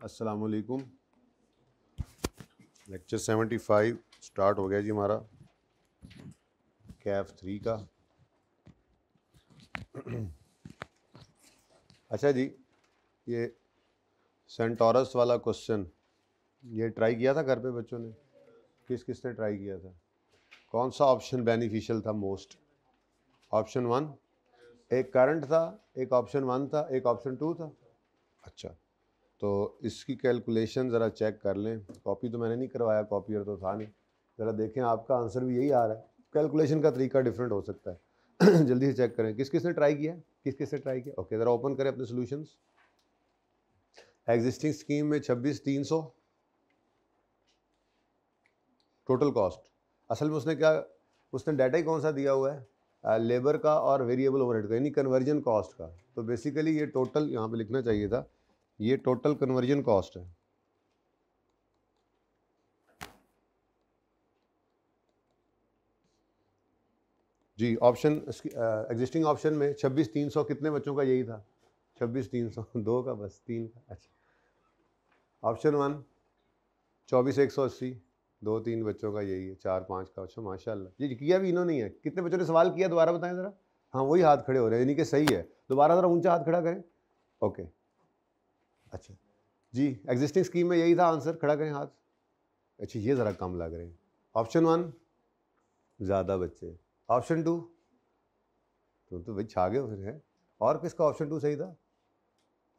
अस्सलामुअलैकुम। Lecture 75 start हो गया जी हमारा कैफ 3 का। अच्छा जी, ये सेंटोरस वाला क्वेश्चन ये ट्राई किया था घर पे बच्चों ने? किसने ट्राई किया था? कौन सा ऑप्शन बेनिफिशियल था मोस्ट? ऑप्शन 1 एक करंट था, एक ऑप्शन 1 था, एक ऑप्शन 2 था। अच्छा, तो इसकी कैलकुलेशन ज़रा चेक कर लें। कॉपी तो मैंने नहीं करवाया, कॉपियर तो था नहीं। ज़रा देखें, आपका आंसर भी यही आ रहा है। कैलकुलेशन का तरीका डिफरेंट हो सकता है। जल्दी से चेक करें किसने ट्राई किया, किसने ट्राई किया। ओके, ज़रा ओपन करें अपने सॉल्यूशंस। एग्जिस्टिंग स्कीम में 26,300 टोटल कॉस्ट। असल में उसने डाटा ही कौन सा दिया हुआ है? लेबर का और वेरिएबल ओवरहेड का, यानी कन्वर्जन कॉस्ट का। तो बेसिकली ये टोटल यहाँ पे लिखना चाहिए था, ये टोटल कन्वर्जन कॉस्ट है। जी, ऑप्शन एग्जिस्टिंग ऑप्शन में 26,300 कितने बच्चों का यही था? 26,300 दो का, बस तीन का। अच्छा, ऑप्शन 1 24,180 दो तीन बच्चों का यही है, 4-5 का। अच्छा माशाल्लाह, ये किया भी इन्होंने है। कितने बच्चों ने सवाल किया दोबारा बताएं ज़रा। हाँ, वही हाथ खड़े हो रहे हैं, यानी कि सही है। दोबारा ज़रा ऊंचा हाथ खड़ा करें। ओके, अच्छा जी, एग्जिस्टिंग स्कीम में यही था आंसर, खड़ा करें हाथ। अच्छा, ये ज़रा कम लग रहे हैं। ऑप्शन 1 ज़्यादा बच्चे, ऑप्शन 2 तो भाई छा गए हो फिर है। और किसका ऑप्शन 2 सही था?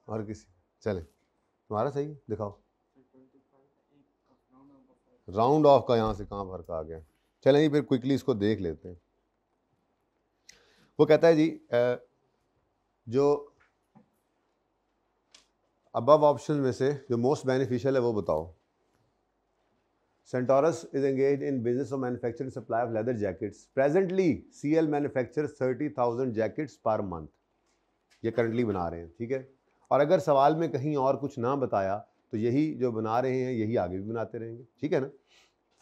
और किसी? चले, तुम्हारा सही है, दिखाओ। राउंड ऑफ का यहाँ से कहाँ फर्क आ गया? चलें जी, फिर क्विकली इसको देख लेते हैं। वो कहता है जी, जो अबव ऑप्शन में से जो मोस्ट बेनिफिशियल है वो बताओ। Centaurus is engaged in business of manufacturing supply of leather jackets. Presently, CL manufactures 30,000 jackets per month. ये करंटली बना रहे हैं, ठीक है। और अगर सवाल में कहीं और कुछ ना बताया तो यही जो बना रहे हैं यही आगे भी बनाते रहेंगे, ठीक है ना।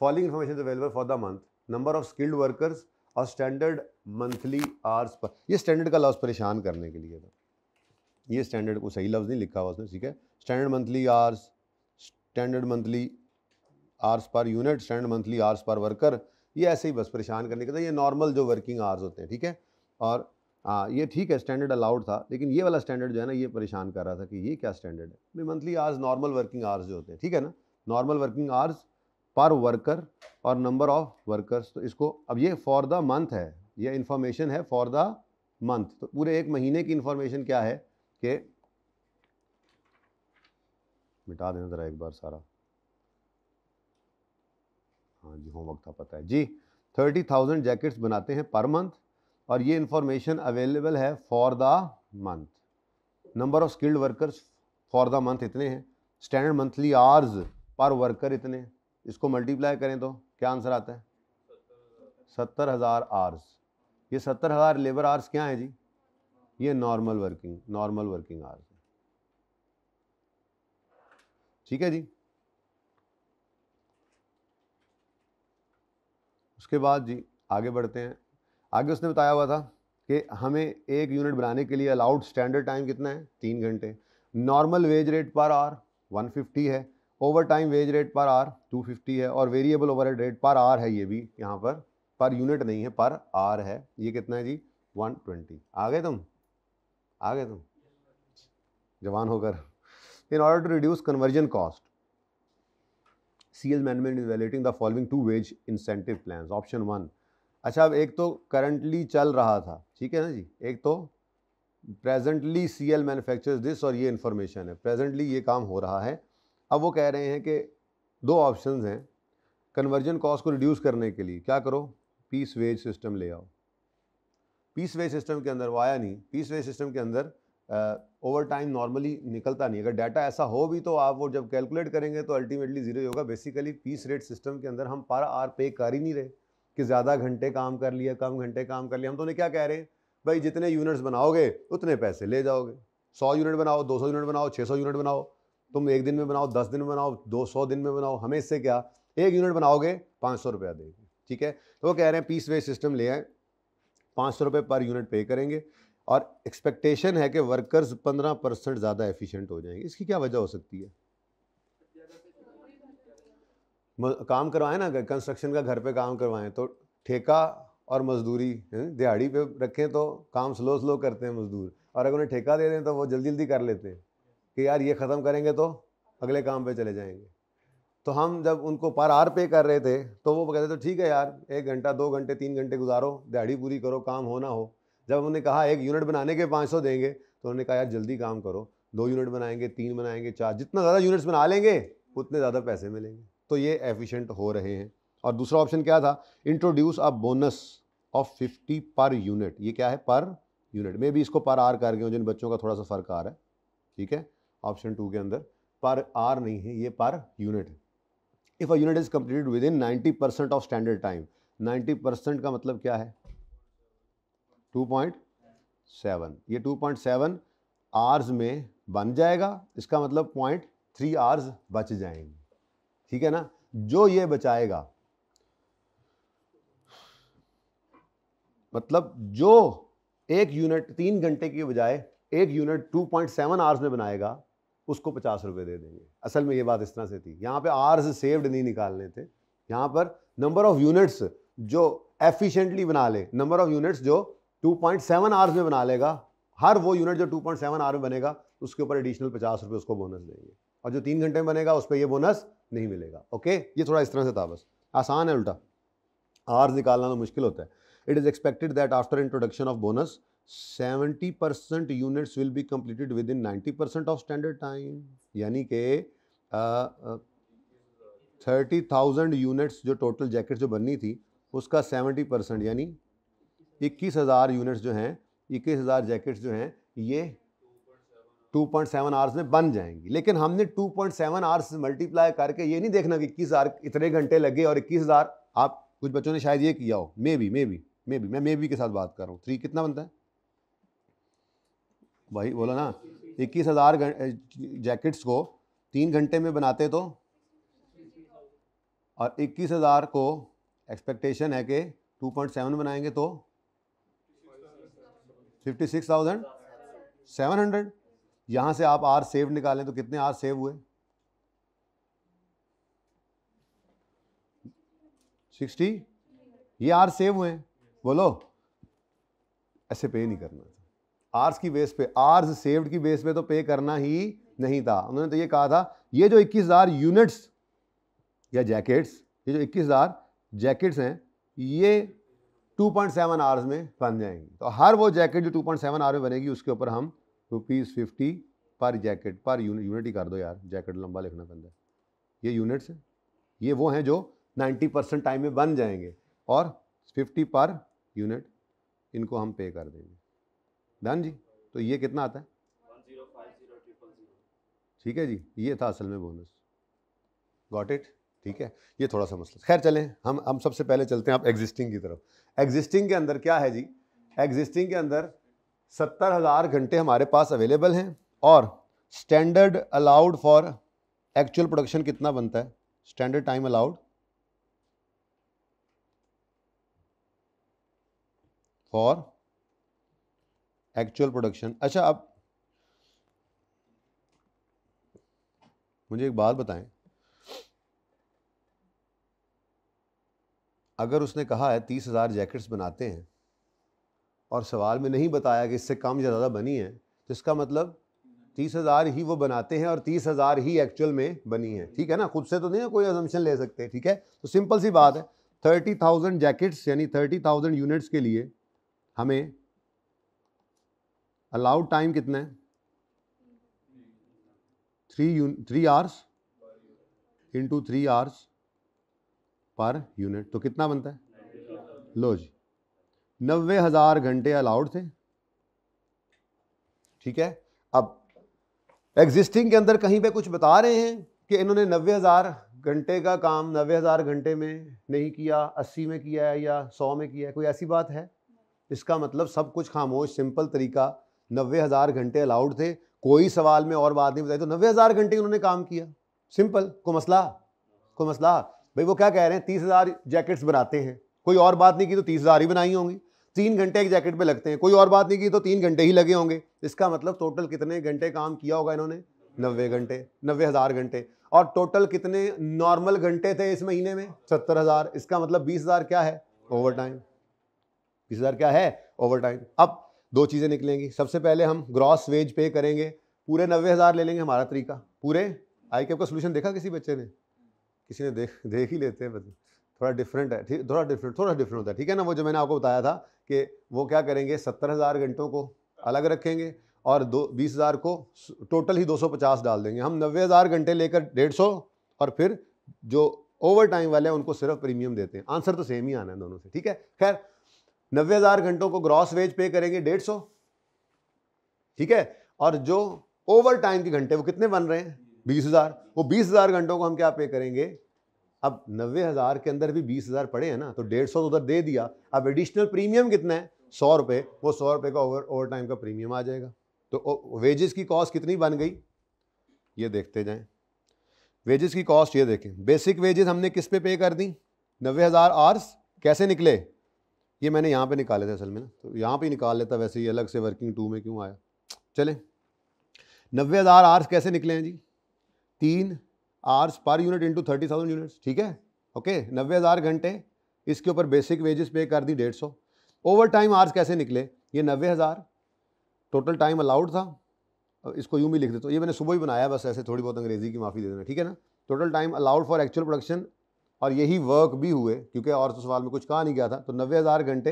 Following information available for the month, number of skilled workers और स्टैंडर्ड मंथली आवर्स पर। ये स्टैंडर्ड का लफ्ज़ परेशान करने के लिए था, ये स्टैंडर्ड को सही लफ्ज़ नहीं लिखा हुआ उसने, ठीक है। Standard monthly hours, standard monthly hours per unit, standard monthly hours per worker, ये ऐसे ही बस परेशान करने का था। ये नॉर्मल जो वर्किंग आवर्स होते हैं, ठीक है। और ये ठीक है, स्टैंडर्ड अलाउड था, लेकिन ये वाला स्टैंडर्ड जो है ना, ये परेशान कर रहा था कि ये क्या स्टैंडर्ड है भाई। Monthly hours normal working hours जो होते हैं, ठीक है ना, normal working hours per worker और नंबर ऑफ वर्कर्स। तो इसको अब ये फॉर द मंथ है, ये इंफॉर्मेशन है फॉर द मंथ। तो पूरे एक महीने की इंफॉर्मेशन क्या है कि, मिटा देना ज़रा एक बार सारा। हाँ जी, होमवर्क था, पता है जी। 30,000 जैकेट्स बनाते हैं पर मंथ और ये इंफॉर्मेशन अवेलेबल है for the month. Number of skilled workers for the month इतने हैं, standard monthly hours per worker इतने हैं। इसको मल्टीप्लाई करें तो क्या आंसर आता है? 70,000 आवर्स। ये 70,000 लेबर आवर्स क्या है जी? ये नॉर्मल वर्किंग आवर्स है, ठीक है जी। उसके बाद जी आगे बढ़ते हैं। आगे उसने बताया हुआ था कि हमें एक यूनिट बनाने के लिए अलाउड स्टैंडर्ड टाइम कितना है? 3 घंटे। Normal wage rate per hour 150 है, over time wage rate per hour 250 है, और variable overhead rate per hour है, ये भी यहाँ पर यूनिट नहीं है, पर आवर है। ये कितना है जी? 120। आ गए तुम जवान होकर। In order to reduce conversion cost, CL management is evaluating the following 2 wage incentive plans. Option 1। अच्छा, अब एक तो करंटली चल रहा था, ठीक है ना जी, एक तो प्रेजेंटली CL मैन्युफैक्चर्स दिस, और ये इन्फॉर्मेशन है प्रेजेंटली ये काम हो रहा है। अब वो कह रहे हैं कि दो ऑप्शंस हैं, कन्वर्जन कॉस्ट को रिड्यूस करने के लिए क्या करो? पीस वेज सिस्टम ले आओ। पीस वेज सिस्टम के अंदर वो आया नहीं। पीस वेज सिस्टम के अंदर ओवर टाइम नॉर्मली निकलता नहीं। अगर डाटा ऐसा हो भी तो आप वो जब कैलकुलेट करेंगे तो अल्टीमेटली जीरो ही होगा। बेसिकली पीस रेट सिस्टम के अंदर हम पर आवर पे कर ही नहीं रहे कि ज़्यादा घंटे काम कर लिया, कम घंटे काम कर लिया। हम तो उन्हें क्या कह रहे हैं भाई, जितने यूनिट्स बनाओगे उतने पैसे ले जाओगे। 100 यूनिट बनाओ, 200 यूनिट बनाओ, 600 यूनिट बनाओ, तुम एक दिन में बनाओ, 10 दिन में बनाओ, 200 दिन में बनाओ, हमें इससे क्या? एक यूनिट बनाओगे 500 रुपया देगी, ठीक है। तो वो कह रहे हैं पीस वेज सिस्टम ले आए, 500 रुपये पर यूनिट पे करेंगे, और एक्सपेक्टेशन है कि वर्कर्स 15% ज़्यादा एफिशिएंट हो जाएंगे। इसकी क्या वजह हो सकती है? काम करवाएं ना, कंस्ट्रक्शन का घर पे काम करवाएं तो ठेका और मजदूरी दिहाड़ी पे रखें तो काम स्लो करते हैं मजदूर, और अगर उन्हें ठेका दे दें तो वो जल्दी कर लेते हैं कि यार ये ख़त्म करेंगे तो अगले काम पे चले जाएंगे। तो हम जब उनको पर आवर पे कर रहे थे तो वो कहते तो ठीक है यार 1 घंटा 2 घंटे 3 घंटे गुजारो, दिहाड़ी पूरी करो, काम हो ना हो। जब उन्होंने कहा 1 यूनिट बनाने के 500 देंगे तो उन्होंने कहा यार जल्दी काम करो, 2 यूनिट बनाएंगे, 3 बनाएंगे, 4, जितना ज़्यादा यूनिट्स बना लेंगे उतने ज़्यादा पैसे मिलेंगे। तो ये एफिशिएंट हो रहे हैं। और दूसरा ऑप्शन क्या था, introduce a bonus of 50 per unit. ये क्या है, पर यूनिट में भी इसको पर आर कर गए, जिन बच्चों का थोड़ा सा फर्क आ रहा है, ठीक है। ऑप्शन 2 के अंदर पर आर नहीं है, ये पर यूनिट है। If a unit is completed with in 90% of standard time, 90% का मतलब क्या है, 2.7, ये 2.7 आवर्स में बन जाएगा, इसका मतलब 0.3 आवर्स बच जाएंगे, ठीक है ना। जो ये बचाएगा, मतलब जो 1 यूनिट 3 घंटे की बजाय 1 यूनिट 2.7 आवर्स में बनाएगा उसको 50 रुपये दे देंगे। असल में ये बात इस तरह से थी, यहाँ पे आवर्स सेव्ड नहीं निकालने थे, यहाँ पर नंबर ऑफ यूनिट्स जो एफिशिएंटली बना ले, नंबर ऑफ यूनिट्स जो 2.7 आवर्स में बना लेगा, हर वो यूनिट जो 2.7 आवर में बनेगा उसके ऊपर एडिशनल 50 रुपये उसको बोनस देंगे, और जो 3 घंटे में बनेगा उस पर ये बोनस नहीं मिलेगा। ओके, ये थोड़ा इस तरह से था, बस आसान है, उल्टा आवर्स निकालना तो मुश्किल होता है। It is expected that after introduction of bonus 70% units will be completed with in 90% of standard time, यानी कि 30,000 यूनिट्स जो टोटल जैकेट जो बननी थी उसका 70% यानी 21,000 यूनिट्स जो हैं, 21,000 जैकेट्स जो हैं ये 2.7 आवर्स में बन जाएंगी। लेकिन हमने 2.7 आवर्स मल्टीप्लाई करके ये नहीं देखना कि 21,000 इतने घंटे लगे और 21,000, आप कुछ बच्चों ने शायद ये किया हो, मे बी के साथ बात कर रहा हूँ, 3 कितना बनता है भाई, बोलो ना। 21,000 जैकेट्स को 3 घंटे में बनाते तो, और 21,000 को एक्सपेक्टेशन है कि 2.7 बनाएंगे तो 56,700। यहाँ से आप आर सेव निकालें तो कितने आर सेव हुए, 60, ये आर सेव हुए। बोलो, ऐसे पे नहीं करना था, आर्स की बेस पे, आर्स सेव्ड की बेस पे तो पे करना ही नहीं था। उन्होंने तो ये कहा था ये जो 21,000 यूनिट्स या जैकेट्स, ये जो 21,000 जैकेट्स हैं ये 2.7 आवर्स में बन जाएंगी, तो हर वो जैकेट जो 2.7 आवर में बनेगी उसके ऊपर हम ₹50 पर जैकेट, पर यूनिट ही कर दो यार, जैकेट लंबा लिखना पड़ता है, ये यूनिट्स हैं, ये वो हैं जो 90% टाइम में बन जाएंगे, और 50 पर यूनिट इनको हम पे कर देंगे। डन जी, तो ये कितना आता है, 1050,000, ठीक है जी, ये था असल में बोनस। गॉट इट, ठीक है, ये थोड़ा सा मसला। खैर चलें, हम सबसे पहले चलते हैं आप एग्जिस्टिंग की तरफ। एग्जिस्टिंग के अंदर क्या है जी, एग्जिस्टिंग के अंदर 70,000 घंटे हमारे पास अवेलेबल हैं, और standard allowed for actual production कितना बनता है, standard time allowed for actual production. अच्छा, अब मुझे एक बात बताएं, अगर उसने कहा है 30,000 जैकेट्स बनाते हैं और सवाल में नहीं बताया कि इससे कम या ज़्यादा बनी है, तो इसका मतलब 30,000 ही वो बनाते हैं और 30,000 ही एक्चुअल में बनी है, ठीक है ना, खुद से तो नहीं कोई अजम्पशन ले सकते, ठीक है। तो सिंपल सी बात है, 30,000 जैकेट्स यानी 30,000 यूनिट्स के लिए हमें अलाउड टाइम कितना है, 3 hours into 3 hours per unit, तो कितना बनता है, लो जी 90,000 घंटे अलाउड थे, ठीक है। अब एग्जिस्टिंग के अंदर कहीं पे कुछ बता रहे हैं कि इन्होंने 90,000 घंटे का काम 90,000 घंटे में नहीं किया, 80 में किया है या 100 में किया है, कोई ऐसी बात है। इसका मतलब सब कुछ खामोश, सिंपल तरीका, 90,000 घंटे अलाउड थे, कोई सवाल में और बात नहीं बताई, तो 90,000 घंटे उन्होंने काम किया, सिंपल। कोई मसला भाई, वो क्या कह रहे हैं, 30,000 जैकेट्स बनाते हैं, कोई और बात नहीं की तो 30,000 ही बनाई होंगी, 3 घंटे एक जैकेट पे लगते हैं, कोई और बात नहीं की तो 3 घंटे ही लगे होंगे, इसका मतलब टोटल कितने घंटे काम किया होगा इन्होंने, 90 घंटे, 90,000 घंटे। और टोटल कितने नॉर्मल घंटे थे इस महीने में? 70,000। इसका मतलब 20,000 क्या है? Over time. 20,000 क्या है? Over time. अब दो चीजें निकलेंगी। सबसे पहले हम ग्रॉस वेज पे करेंगे, पूरे 90,000 ले लेंगे, हमारा तरीका। पूरे आई कैप का सोल्यूशन देखा किसी बच्चे ने? किसी ने देख ही लेते हैं, थोड़ा डिफरेंट है, ठीक, थोड़ा डिफरेंट होता है, ठीक है ना। वो जो मैंने आपको बताया था कि वो क्या करेंगे, 70,000 घंटों को अलग रखेंगे और 20,000 को टोटल ही 250 डाल देंगे। हम 90,000 घंटे लेकर 150 और फिर जो ओवर टाइम वाले हैं उनको सिर्फ प्रीमियम देते हैं। आंसर तो सेम ही आना है दोनों से, ठीक है। खैर 90,000 घंटों को ग्रॉस वेज पे करेंगे 150, ठीक है। और जो ओवर टाइम के घंटे वो कितने बन रहे हैं? 20,000। वो 20,000 घंटों को हम क्या पे करेंगे? अब 90,000 के अंदर भी 20,000 पड़े हैं ना, तो 150 तो उधर दे दिया। अब एडिशनल प्रीमियम कितना है? 100 रुपए। वो 100 रुपए का ओवर टाइम का प्रीमियम आ जाएगा। तो वेजेस की कॉस्ट कितनी बन गई, ये देखते जाएं। वेजेस की कॉस्ट ये देखें, बेसिक वेजेस हमने किस पे कर दी? 90,000 आवर्स। कैसे निकले? ये मैंने यहाँ पे निकाले थे असल में ना, तो यहाँ पे निकाल लेता, वैसे ही अलग से वर्किंग 2 में क्यों आया। चले 90,000 आवर्स कैसे निकले हैं जी? 3 hours per unit into 30,000 units, ठीक है। ओके 90,000 घंटे, इसके ऊपर बेसिक वेजेस पे कर दी 150। ओवर टाइम आवर्स कैसे निकले? ये 90,000 टोटल टाइम अलाउड था, इसको यूं भी लिख देता हूँ, ये मैंने सुबह ही बनाया, बस ऐसे थोड़ी बहुत अंग्रेजी की माफ़ी दे देना, ठीक है ना। Total time allowed for actual production, और यही वर्क भी हुए क्योंकि और तो सवाल में कुछ कहा नहीं गया था। तो 90,000 घंटे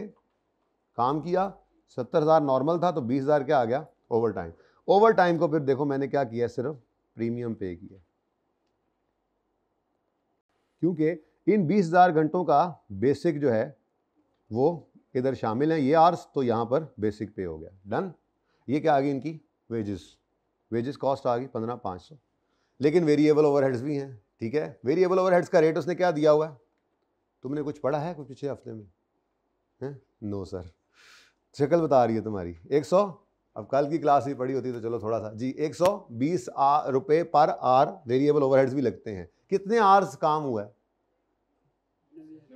काम किया, 70,000 नॉर्मल था, तो 20,000 क्या आ गया? Over time. ओवर टाइम को फिर देखो मैंने क्या किया, सिर्फ प्रीमियम पे किया, क्योंकि इन 20,000 घंटों का बेसिक जो है वो इधर शामिल है, ये आवर्स, तो यहाँ पर बेसिक पे हो गया। डन। ये क्या आ गई इनकी? वेजेस कॉस्ट आ गई 15,500। लेकिन वेरिएबल ओवरहेड्स भी हैं, ठीक है। वेरिएबल ओवरहेड्स का रेट उसने क्या दिया हुआ है? तुमने कुछ पढ़ा है कुछ पिछले हफ्ते में? हैं? नो सर, शक्ल बता रही है तुम्हारी। 100, अब कल की क्लास ही पढ़ी होती तो चलो थोड़ा सा जी। 120 रुपए पर आवर वेरिएबल ओवरहेड्स भी लगते हैं। कितने आवर्स काम हुआ है?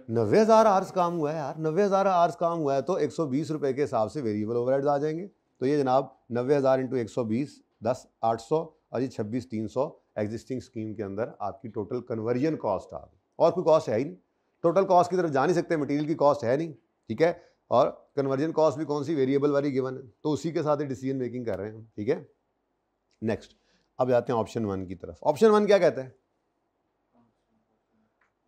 90,000 आवर्स काम हुआ है यार। 90,000 आवर्स काम हुआ है तो 120 रुपए के हिसाब से वेरिएबल ओवरहेड्स आ जाएंगे। तो ये जनाब 90,000 इंटू 120, 10,800, और ये 26,300 एग्जिस्टिंग स्कीम के अंदर आपकी टोटल कन्वर्जन कॉस्ट आ गई। और कोई कॉस्ट है ही नहीं, टोटल कॉस्ट की तरफ जा नहीं सकते, मटेरियल की कॉस्ट है नहीं, ठीक है। और कन्वर्जन कॉस्ट भी कौन सी? वेरिएबल वाली गिवन है, तो उसी के साथ ही डिसीजन मेकिंग कर रहे हैं हम, ठीक है। नेक्स्ट, अब जाते हैं ऑप्शन 1 की तरफ। ऑप्शन 1 क्या कहता है?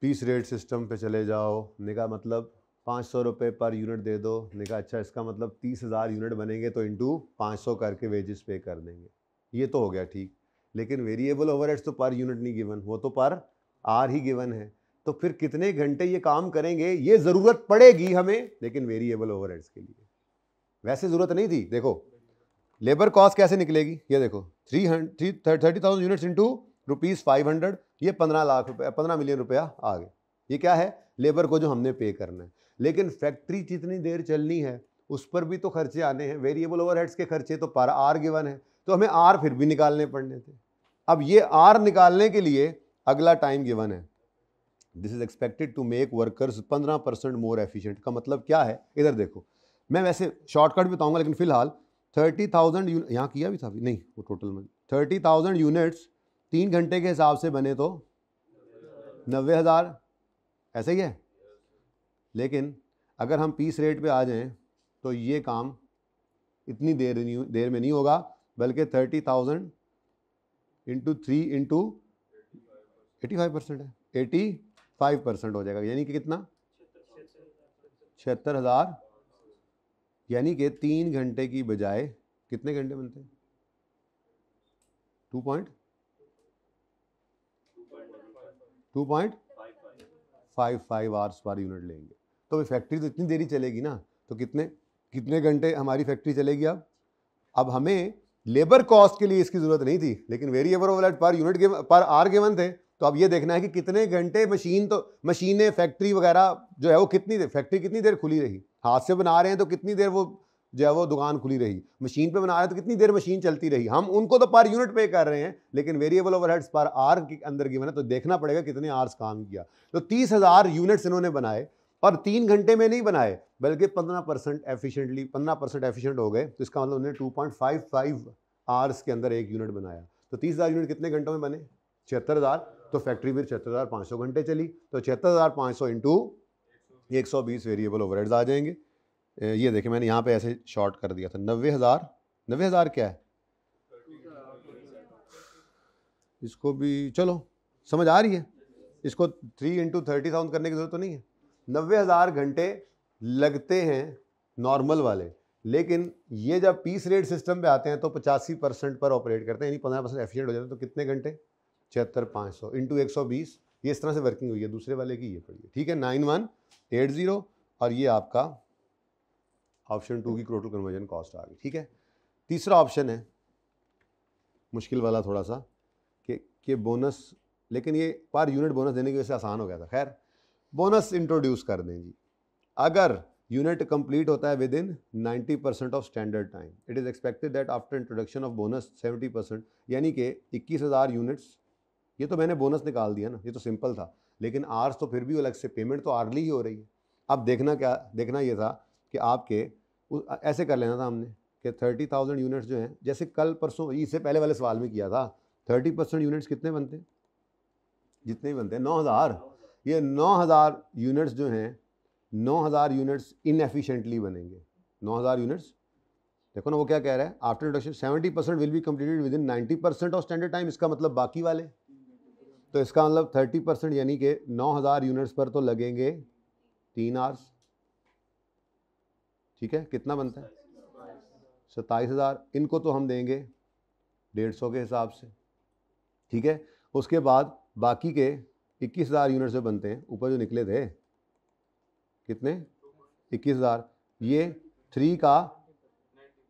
पीस रेट सिस्टम पे चले जाओ। निका मतलब 500 रुपये पर यूनिट दे दो। निका अच्छा, इसका मतलब 30,000 यूनिट बनेंगे तो इंटू 500 करके वेजेस पे कर देंगे। ये तो हो गया ठीक, लेकिन वेरिएबल ओवरहेड्स तो पर यूनिट नहीं गिवन, वो तो पर आर ही गिवन है। तो फिर कितने घंटे ये काम करेंगे ये ज़रूरत पड़ेगी हमें, लेकिन वेरिएबल ओवरहेड्स के लिए वैसे ज़रूरत नहीं थी। देखो लेबर कॉस्ट कैसे निकलेगी, ये देखो 30,000 यूनिट्स इंटू ₹500, ये 15 लाख रुपये, 15 मिलियन रुपया आ गए। ये क्या है? लेबर को जो हमने पे करना है। लेकिन फैक्ट्री जितनी देर चलनी है उस पर भी तो खर्चे आने हैं। वेरिएबल ओवरहेड्स के खर्चे तो पर आर गिवन है, तो हमें आर फिर भी निकालने पड़ने थे। अब ये आर निकालने के लिए अगला टाइम गिवन है, this is expected to make workers 15% more efficient. का मतलब क्या है? इधर देखो, मैं वैसे शॉर्टकट बताऊंगा, लेकिन फिलहाल 30,000 यहाँ किया भी था अभी नहीं, वो टोटल में 30,000 यूनिट्स 3 घंटे के हिसाब से बने तो 90,000, ऐसा ही है। लेकिन अगर हम पीस रेट पे आ जाएं तो ये काम इतनी देर में नहीं होगा, बल्कि 30,000 इंटू 3 इंटू 85% है, 85% हो जाएगा। यानी कि कितना? 76,000। यानी कि 3 घंटे की बजाय कितने घंटे बनते हैं? 2.55 आवर्स पर यूनिट लेंगे। तो फैक्ट्री तो इतनी देरी चलेगी ना, तो कितने घंटे हमारी फैक्ट्री चलेगी। अब हमें लेबर कॉस्ट के लिए इसकी जरूरत नहीं थी, लेकिन वेरिएबल ओवरहेड पर यूनिट पर आर गिवन थे। तो अब ये देखना है कि कितने घंटे मशीनें फैक्ट्री वगैरह जो है वो फैक्ट्री कितनी देर खुली रही। हाथ से बना रहे हैं तो कितनी देर वो जो है वो दुकान खुली रही। मशीन पे बना रहे हैं तो कितनी देर मशीन चलती रही। हम उनको तो पर यूनिट पे कर रहे हैं, लेकिन वेरिएबल ओवरहेड्स पर आर के अंदर गिवन है, तो देखना पड़ेगा कितने आवर्स काम किया। तो 30,000 यूनिट्स इन्होंने बनाए, और 3 घंटे में नहीं बनाए, बल्कि 15% एफिशिएंट हो गए। तो इसका मतलब उन्होंने 2.55 आवर्स के अंदर एक यूनिट बनाया। तो 30,000 यूनिट कितने घंटों में बने? 76,000। तो फैक्ट्री फिर 76,500 घंटे चली, तो 76,500 इंटू 120 वेरिएबल ओवरहेड्स आ जाएंगे। ये देखिए मैंने यहाँ पे ऐसे शॉर्ट कर दिया था। 90,000 क्या है, इसको भी चलो समझ आ रही है, इसको 3 इंटू 30,000 करने की जरूरत तो नहीं है। 90,000 घंटे लगते हैं नॉर्मल वाले, लेकिन ये जब पीस रेट सिस्टम पे आते हैं तो 85% पर ऑपरेट करते हैं, यानी 15% एफिशिएंट हो जाते हैं। तो कितने घंटे? 76,500 इंटू 120, ये इस तरह से वर्किंग हुई है। दूसरे वाले की ये पड़ी है, ठीक है, 9180। और ये आपका ऑप्शन 2 की टोटल कन्वर्जन कॉस्ट आ गई, ठीक है। तीसरा ऑप्शन है मुश्किल वाला थोड़ा सा कि बोनस, लेकिन ये पर यूनिट बोनस देने की वजह से आसान हो गया था। खैर बोनस इंट्रोड्यूस कर दें जी। अगर यूनिट कंप्लीट होता है with in 90% of standard time, it is expected that after introduction of bonus 70%, यानी कि 21,000 यूनिट्स। ये तो मैंने बोनस निकाल दिया ना, ये तो सिंपल था, लेकिन आर्स तो फिर भी अलग से, पेमेंट तो आर्ली ही हो रही है। अब देखना ये था कि आपके ऐसे कर लेना था हमने कि 30,000 यूनिट्स जो हैं, जैसे कल परसों इससे पहले वाले सवाल में किया था, 30% यूनिट्स कितने बनते हैं? जितने भी बनते हैं 9,000। ये 9,000 यूनिट्स जो हैं, 9,000 यूनिट्स इनएफिशिएंटली बनेंगे। 9,000 यूनिट्स, देखो ना वो क्या कह रहा है, after introduction 70% will be completed with in 90% of standard time. इसका मतलब बाकी वाले, तो इसका मतलब 30% यानी कि 9,000 यूनिट्स पर तो लगेंगे 3 आवर्स, ठीक है। कितना बनता है? 27,000। इनको तो हम देंगे 150 के हिसाब से, ठीक है। उसके बाद बाकी के 21,000 यूनिट जो बनते हैं, ऊपर जो निकले थे कितने? 21,000। ये 3 का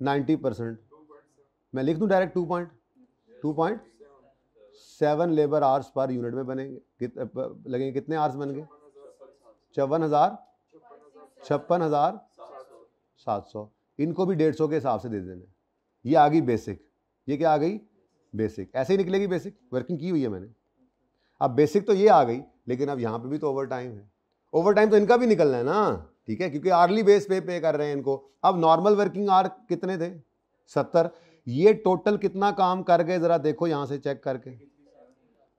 90%, मैं लिख दूं direct 2.7 labour hours per unit में बनेंगे। लगेंगे कितने आवर्स बन गए? 56,700। इनको भी 150 के हिसाब से दे देना। ये आ गई बेसिक। ये क्या आ गई? बेसिक। ऐसे ही निकलेगी बेसिक, वर्किंग की हुई है मैंने। अब बेसिक तो ये आ गई, लेकिन अब यहाँ पे भी तो ओवर टाइम है। ओवर टाइम तो इनका भी निकलना है ना, ठीक है, क्योंकि आर्ली बेस पे कर रहे हैं इनको। अब नॉर्मल वर्किंग आवर कितने थे? 70। ये टोटल कितना काम कर गए जरा देखो यहाँ से चेक करके।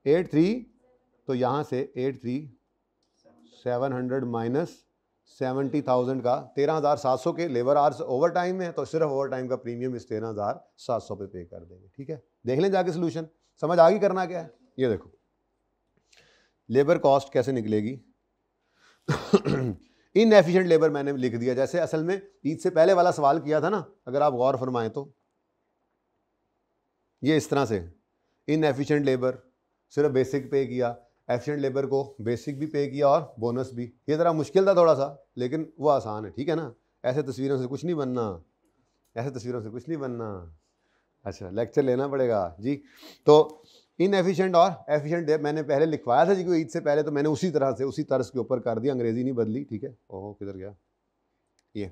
83, तो यहाँ से 83,700 माइनस 70,000 का 13,700 के लेबर आवर्स ओवर टाइम में है, तो सिर्फ ओवर टाइम का प्रीमियम इस 13,700 पे कर देंगे, ठीक है। देख लें जाके सोल्यूशन, समझ आ गई करना क्या है। ये देखो लेबर कॉस्ट कैसे निकलेगी। इनएफिशिएंट लेबर मैंने लिख दिया, जैसे असल में ईद से पहले वाला सवाल किया था ना, अगर आप गौर फरमाएं तो ये इस तरह से इनएफिशिएंट लेबर सिर्फ बेसिक पे किया, एफिशिएंट लेबर को बेसिक भी पे किया और बोनस भी। ये ज़रा मुश्किल था थोड़ा सा, लेकिन वो आसान है, ठीक है ना। ऐसे तस्वीरों से कुछ नहीं बनना, ऐसे तस्वीरों से कुछ नहीं बनना। अच्छा लेक्चर लेना पड़ेगा जी। तो इनएफिशिएंट और एफिशिएंट मैंने पहले लिखवाया था जी कोई ईद से पहले, तो मैंने उसी तरह से उसी तर्ज के ऊपर कर दिया, अंग्रेजी नहीं बदली, ठीक है। ओहो किधर गया ये।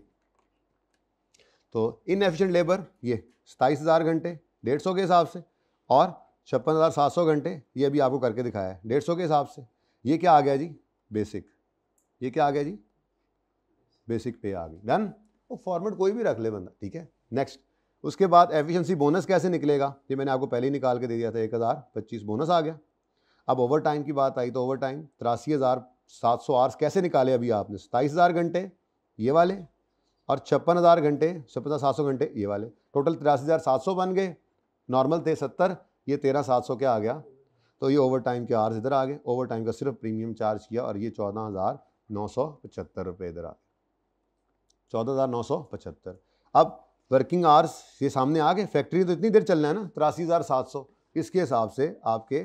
तो इनएफिशिएंट लेबर ये 27,000 घंटे 150 के हिसाब से, और 56,700 घंटे ये अभी आपको करके दिखाया है 150 के हिसाब से। ये क्या आ गया जी? बेसिक। ये क्या आ गया जी? बेसिक पे आ गई। डन। वो फॉर्मेट कोई भी रख ले बंदा, ठीक है। नेक्स्ट, उसके बाद एफिशिएंसी बोनस कैसे निकलेगा? ये मैंने आपको पहले ही निकाल के दे दिया था, 1,025 बोनस आ गया। अब ओवर टाइम की बात आई तो ओवर टाइम 83,700 आवर्स कैसे निकाले अभी आपने? 27,000 घंटे ये वाले और 56,000 घंटे, 56,700 घंटे ये वाले, टोटल 83,700 बन गए। नॉर्मल थे 70, ये 13,700 क्या आ गया? तो ये ओवर टाइम के आवर्स इधर आ गए। ओवर टाइम का सिर्फ प्रीमियम चार्ज किया और ये 14,975 रुपये इधर आ गए, 14,975। अब वर्किंग आवर्स ये सामने आ गए, फैक्ट्री तो इतनी देर चलना है ना, 83,700। इसके हिसाब से आपके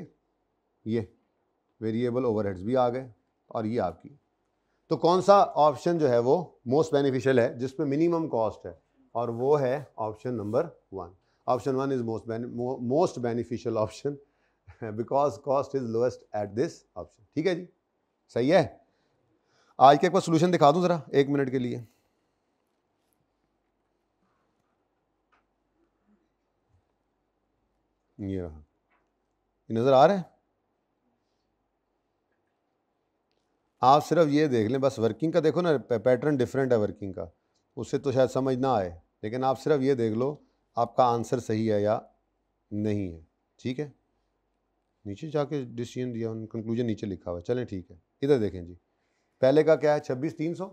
ये वेरिएबल ओवरहेड्स भी आ गए और ये आपकी। तो कौन सा ऑप्शन जो है वो मोस्ट बेनिफिशियल है, जिसमें मिनिमम कॉस्ट है, और वो है option number 1। Option 1 is most beneficial option because cost is lowest at this option, ठीक है जी, सही है। आज के एक बार सोल्यूशन दिखा दूं जरा 1 मिनट के लिए। ये नजर आ रहा है? आप सिर्फ ये देख लें, बस वर्किंग का देखो ना, पैटर्न डिफरेंट है वर्किंग का, उससे तो शायद समझ ना आए, लेकिन आप सिर्फ ये देख लो आपका आंसर सही है या नहीं है, ठीक है, नीचे जाके डिसीजन दिया, कंक्लूजन नीचे लिखा हुआ है। चलें ठीक है, इधर देखें जी, पहले का क्या है 26,300,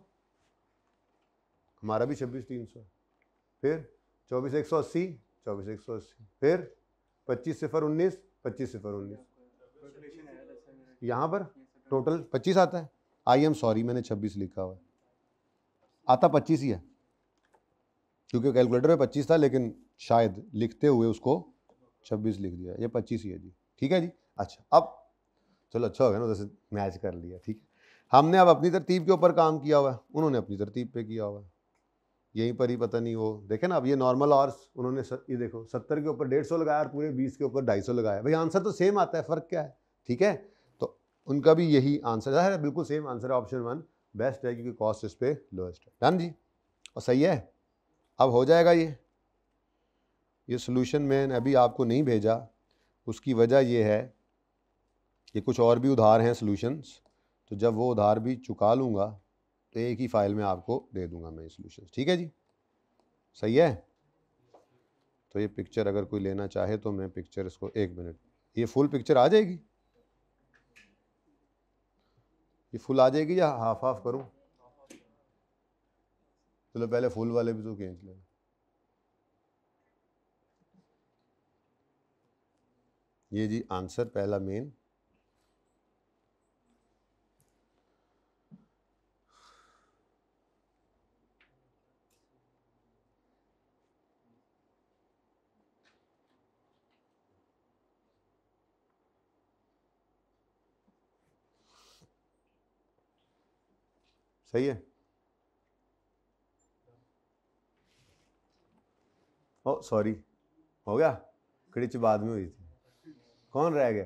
हमारा भी 26,300, फिर 24,180, 24,180, फिर 25,019, 25,019, यहाँ पर टोटल 25 आता है। आई एम सॉरी, मैंने 26 लिखा हुआ है, आता 25 ही है, क्योंकि कैलकुलेटर में 25 था, लेकिन शायद लिखते हुए उसको 26 लिख दिया, ये 25 ही है जी। ठीक है जी। अच्छा, अब चलो अच्छा हो गया ना, जैसे मैच कर लिया। ठीक है, हमने अब अपनी तरतीब के ऊपर काम किया हुआ है, उन्होंने अपनी तरतीब पे किया हुआ है, यहीं पर ही पता नहीं वो देखे ना। अब ये नॉर्मल आवर्स उन्होंने ये देखो 70 के ऊपर 150 लगाया और पूरे 20 के ऊपर 250 लगाया। भाई आंसर तो सेम आता है, फ़र्क क्या है? ठीक है, तो उनका भी यही आंसर है, बिल्कुल सेम आंसर है, ऑप्शन 1 बेस्ट है, क्योंकि कॉस्ट इस पे लोएस्ट है। डन जी, और सही है। अब हो जाएगा ये सोल्यूशन मैंने अभी आपको नहीं भेजा, उसकी वजह ये है कि कुछ और भी उधार हैं सोल्यूशंस, तो जब वो उधार भी चुका लूँगा तो एक ही फाइल में आपको दे दूंगा मैं ये सोल्यूशन। ठीक है जी, सही है। तो ये पिक्चर अगर कोई लेना चाहे तो मैं पिक्चर इसको 1 मिनट, ये फुल पिक्चर आ जाएगी, ये फुल आ जाएगी या हाफ हाफ करूं? चलो पहले फुल वाले भी तो खींच लें। ये जी आंसर पहला मेन, सही है। ओ सॉरी, हो गया, क्रिच बाद में हुई थी। कौन रह गया,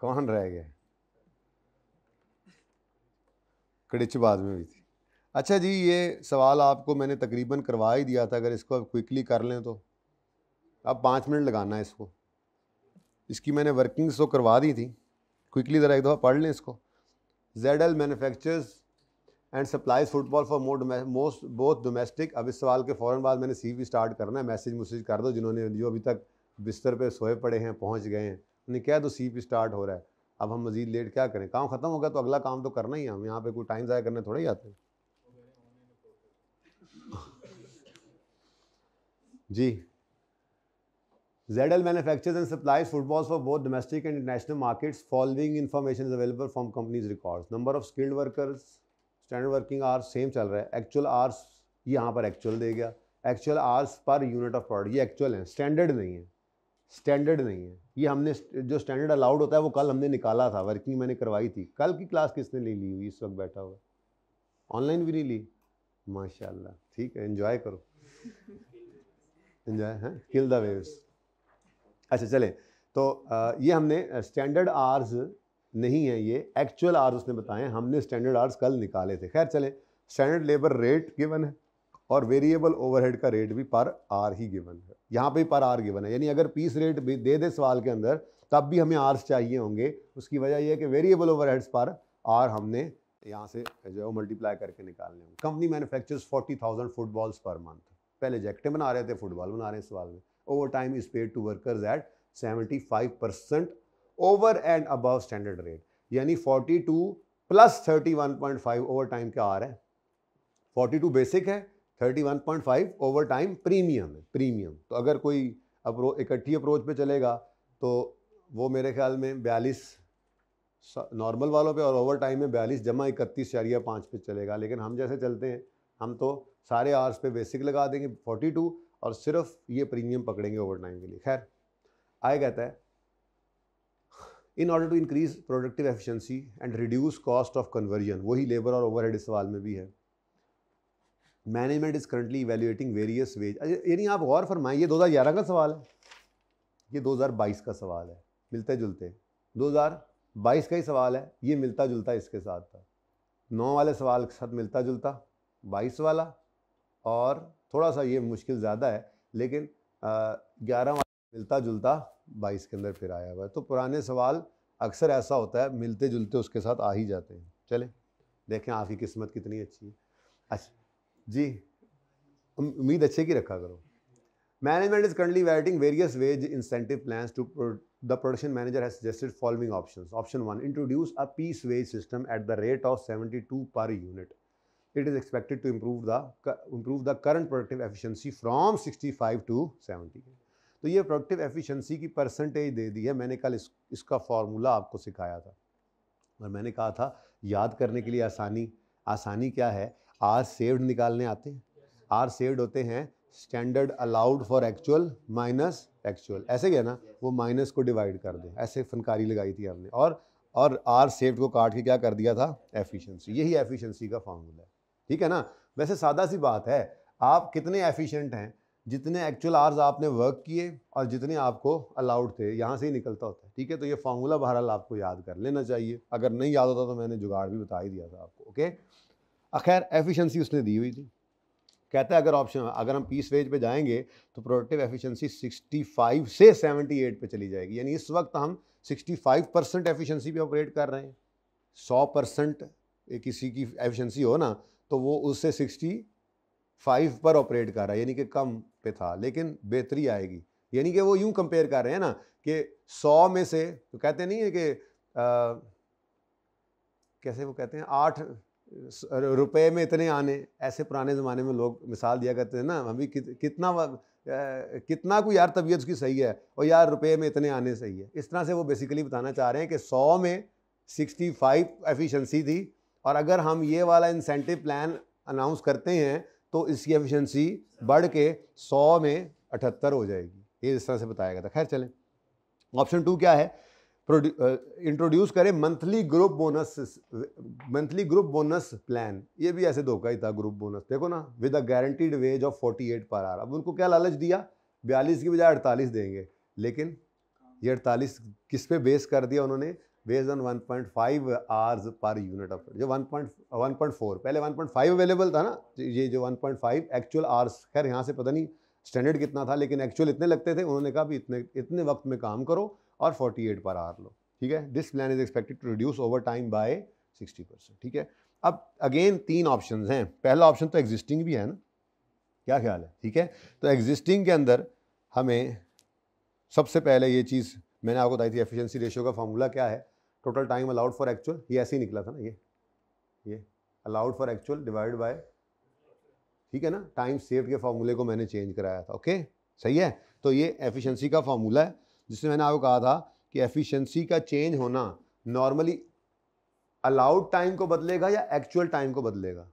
कौन रह गया? क्रिच बाद में हुई थी। अच्छा जी, ये सवाल आपको मैंने तकरीबन करवा ही दिया था, अगर इसको अब क्विकली कर लें तो अब 5 मिनट लगाना है इसको। इसकी मैंने वर्किंग्स तो करवा दी थी, क्विकली ज़रा एक दफ़ा पढ़ लें इसको। ZL manufactures and supplies football for most both domestic. अब इस सवाल के फ़ौरन बाद मैंने CV स्टार्ट करना है, मैसेज कर दो जिन्होंने, जो अभी तक बिस्तर पे सोए पड़े हैं, पहुंच गए हैं, उन्हें कह दो CV स्टार्ट हो रहा है। अब हम मज़ीद लेट क्या करें, काम ख़त्म हो गया तो अगला काम तो करना ही है, हम यहाँ पे कोई टाइम ज़ाया करने थोड़े ही आते हैं जी। ZL manufactures and supplies footballs for both domestic and international markets. Following information is available from company's records. Number of skilled workers, standard working hours same चल रहा है, एक्चुअल आवर्स यहाँ पर एक्चुअल दे गया, actual hours per unit of product, ये actual है, standard नहीं है, स्टैंडर्ड नहीं है। ये हमने जो स्टैंडर्ड अलाउड होता है वो कल हमने निकाला था, वर्किंग मैंने करवाई थी। कल की क्लास किसने ले ली हुई, इस वक्त बैठा हुआ, ऑनलाइन भी नहीं ली? माशाल्लाह, ठीक है, एंजॉय करो, एंजॉय है, किल द वेव्स। अच्छा चले, तो ये हमने स्टैंडर्ड आवर्स नहीं है, ये एक्चुअल आवर्स उसने बताए, हमने स्टैंडर्ड आवर्स कल निकाले थे। खैर चले, स्टैंडर्ड लेबर रेट गिवन है और वेरिएबल ओवरहेड का रेट भी पर आर ही गिवन है, यहाँ पे पर आर गिवन है, यानी अगर पीस रेट भी दे दे सवाल के अंदर तब भी हमें आर्स चाहिए होंगे। उसकी वजह यह है कि वेरिएबल ओवरहेड्स पर आर हमने यहाँ से जो है मल्टीप्लाई करके निकालने होंगे। Company manufactures 40,000 footballs per month, पहले जैकेटें बना रहे थे, फुटबॉल बना रहे हैं सवाल में। Over time is paid to workers at 75% over and above standard rate, यानी 42 प्लस 31.5 ओवर टाइम क्या आ रहा है, 42 बेसिक है, 31.5 ओवर टाइम प्रीमियम है, प्रीमियम। तो अगर कोई इकट्ठी अप्रोच पे चलेगा तो वो मेरे ख्याल में 42 नॉर्मल वालों पे और ओवर टाइम में 42 जमा 31.5 पे चलेगा। लेकिन हम जैसे चलते हैं, हम तो सारे आवर्स पे बेसिक लगा देंगे 42 और सिर्फ ये प्रीमियम पकड़ेंगे ओवर टाइम के लिए। खैर आगे कहता है, in order to increase productive efficiency and reduce cost of conversion, वही लेबर और ओवरहेड इस सवाल में भी है। Management is currently evaluating various wage, यानी आप गौर फरमाएं, ये 2011 का सवाल है, ये 2022 का सवाल है, मिलते जुलते 2022 का ही सवाल है, ये मिलता जुलता इसके साथ था। 9 वाले सवाल के साथ मिलता जुलता 22 वाला, और थोड़ा सा ये मुश्किल ज़्यादा है, लेकिन 11 वाला मिलता जुलता 22 के अंदर फिर आया हुआ है। तो पुराने सवाल अक्सर ऐसा होता है, मिलते जुलते उसके साथ आ ही जाते हैं। चलें देखें आपकी किस्मत कितनी अच्छी है। अच्छा जी, उम्मीद अच्छे की रखा करो। Management is currently evaluating various wage incentive plans to the production manager has suggested following options. Option 1, introduce a piece wage system at the rate of 72 per unit. It is expected to improve the current productive efficiency from 65 to 70. तो ये productive efficiency की percentage दे दी है. मैंने कल इसका formula आपको सिखाया था और मैंने कहा था याद करने के लिए आसानी क्या है, आर सेव्ड निकालने आते हैं. आर सेव्ड होते हैं standard allowed for actual minus actual, ऐसे क्या ना, वो माइनस को डिवाइड कर दें, ऐसे फनकारी लगाई थी हमने, और आर सेव्ड को काट के क्या कर दिया था, एफिशिएंसी. यही एफिशिएंसी का फॉर्मूला है, ठीक है ना. वैसे सादा सी बात है, आप कितने एफिशिएंट हैं, जितने एक्चुअल आवर्स आपने वर्क किए और जितने आपको अलाउड थे, यहाँ से ही निकलता होता है, ठीक है. तो ये फार्मूला बहरहाल आपको याद कर लेना चाहिए. अगर नहीं याद होता तो मैंने जुगाड़ भी बता ही दिया था आपको, ओके. खैर एफिशिएंसी उसने दी हुई थी. कहता है अगर हम पीस वेज पे जाएंगे तो प्रोडक्टिव एफिशिएंसी 65 से 78 पे चली जाएगी. यानी इस वक्त हम 65% एफिशिएंसी पे ऑपरेट कर रहे हैं. 100% किसी की एफिशिएंसी हो ना, तो वो उससे 65 पर ऑपरेट कर रहा है, यानी कि कम पे था, लेकिन बेहतरी आएगी. यानी कि वो यूं कंपेयर कर रहे हैं ना कि 100 में से, तो कहते नहीं है कि कैसे वो कहते हैं 8 रुपए में इतने आने, ऐसे पुराने ज़माने में लोग मिसाल दिया करते हैं ना, अभी कितना कोई यार तबीयत उसकी सही है और यार रुपए में इतने आने सही है. इस तरह से वो बेसिकली बताना चाह रहे हैं कि 100 में 65 एफिशिएंसी थी और अगर हम ये वाला इंसेंटिव प्लान अनाउंस करते हैं तो इसकी एफिशिएंसी बढ़ के 100 में 78 हो जाएगी. ये इस तरह से बताया गया था. खैर चलें, ऑप्शन 2 क्या है, इंट्रोड्यूस करें मंथली ग्रुप बोनस प्लान. ये भी ऐसे धोखा ही था. ग्रुप बोनस देखो ना, with a guaranteed wage of 48 per our. अब उनको क्या लालच दिया, 42 की बजाय 48 देंगे, लेकिन ये 48 किस पे बेस कर दिया उन्होंने, based on 1.5 hours per unit of, जो 1.4 पहले 1.5 अवेलेबल था ना, ये जो 1.5 एक्चुअल आवर्स, खैर यहाँ से पता नहीं स्टैंडर्ड कितना था, लेकिन एक्चुअल इतने लगते थे. उन्होंने कहा भी इतने वक्त में काम करो और 48 पर आवर लो, ठीक है. This plan is expected to reduce over time by 60%, ठीक है. अब अगेन 3 ऑप्शंस हैं. पहला ऑप्शन तो एग्जिस्टिंग भी है ना, क्या ख्याल है, ठीक है. तो एग्जिस्टिंग के अंदर हमें सबसे पहले ये चीज़ मैंने आपको बताई थी, एफिशिएंसी रेशियो का फॉर्मूला क्या है, total time allowed for actual, ये ऐसे ही निकला था ना, ये allowed for actual divide by, ठीक है ना, टाइम सेव्ड के फॉर्मूले को मैंने चेंज कराया था, ओके, सही है. तो ये एफिशिएंसी का फॉर्मूला है, जिसमें मैंने आपको कहा था कि एफिशिएंसी का चेंज होना नॉर्मली अलाउड टाइम को बदलेगा या एक्चुअल टाइम को बदलेगा.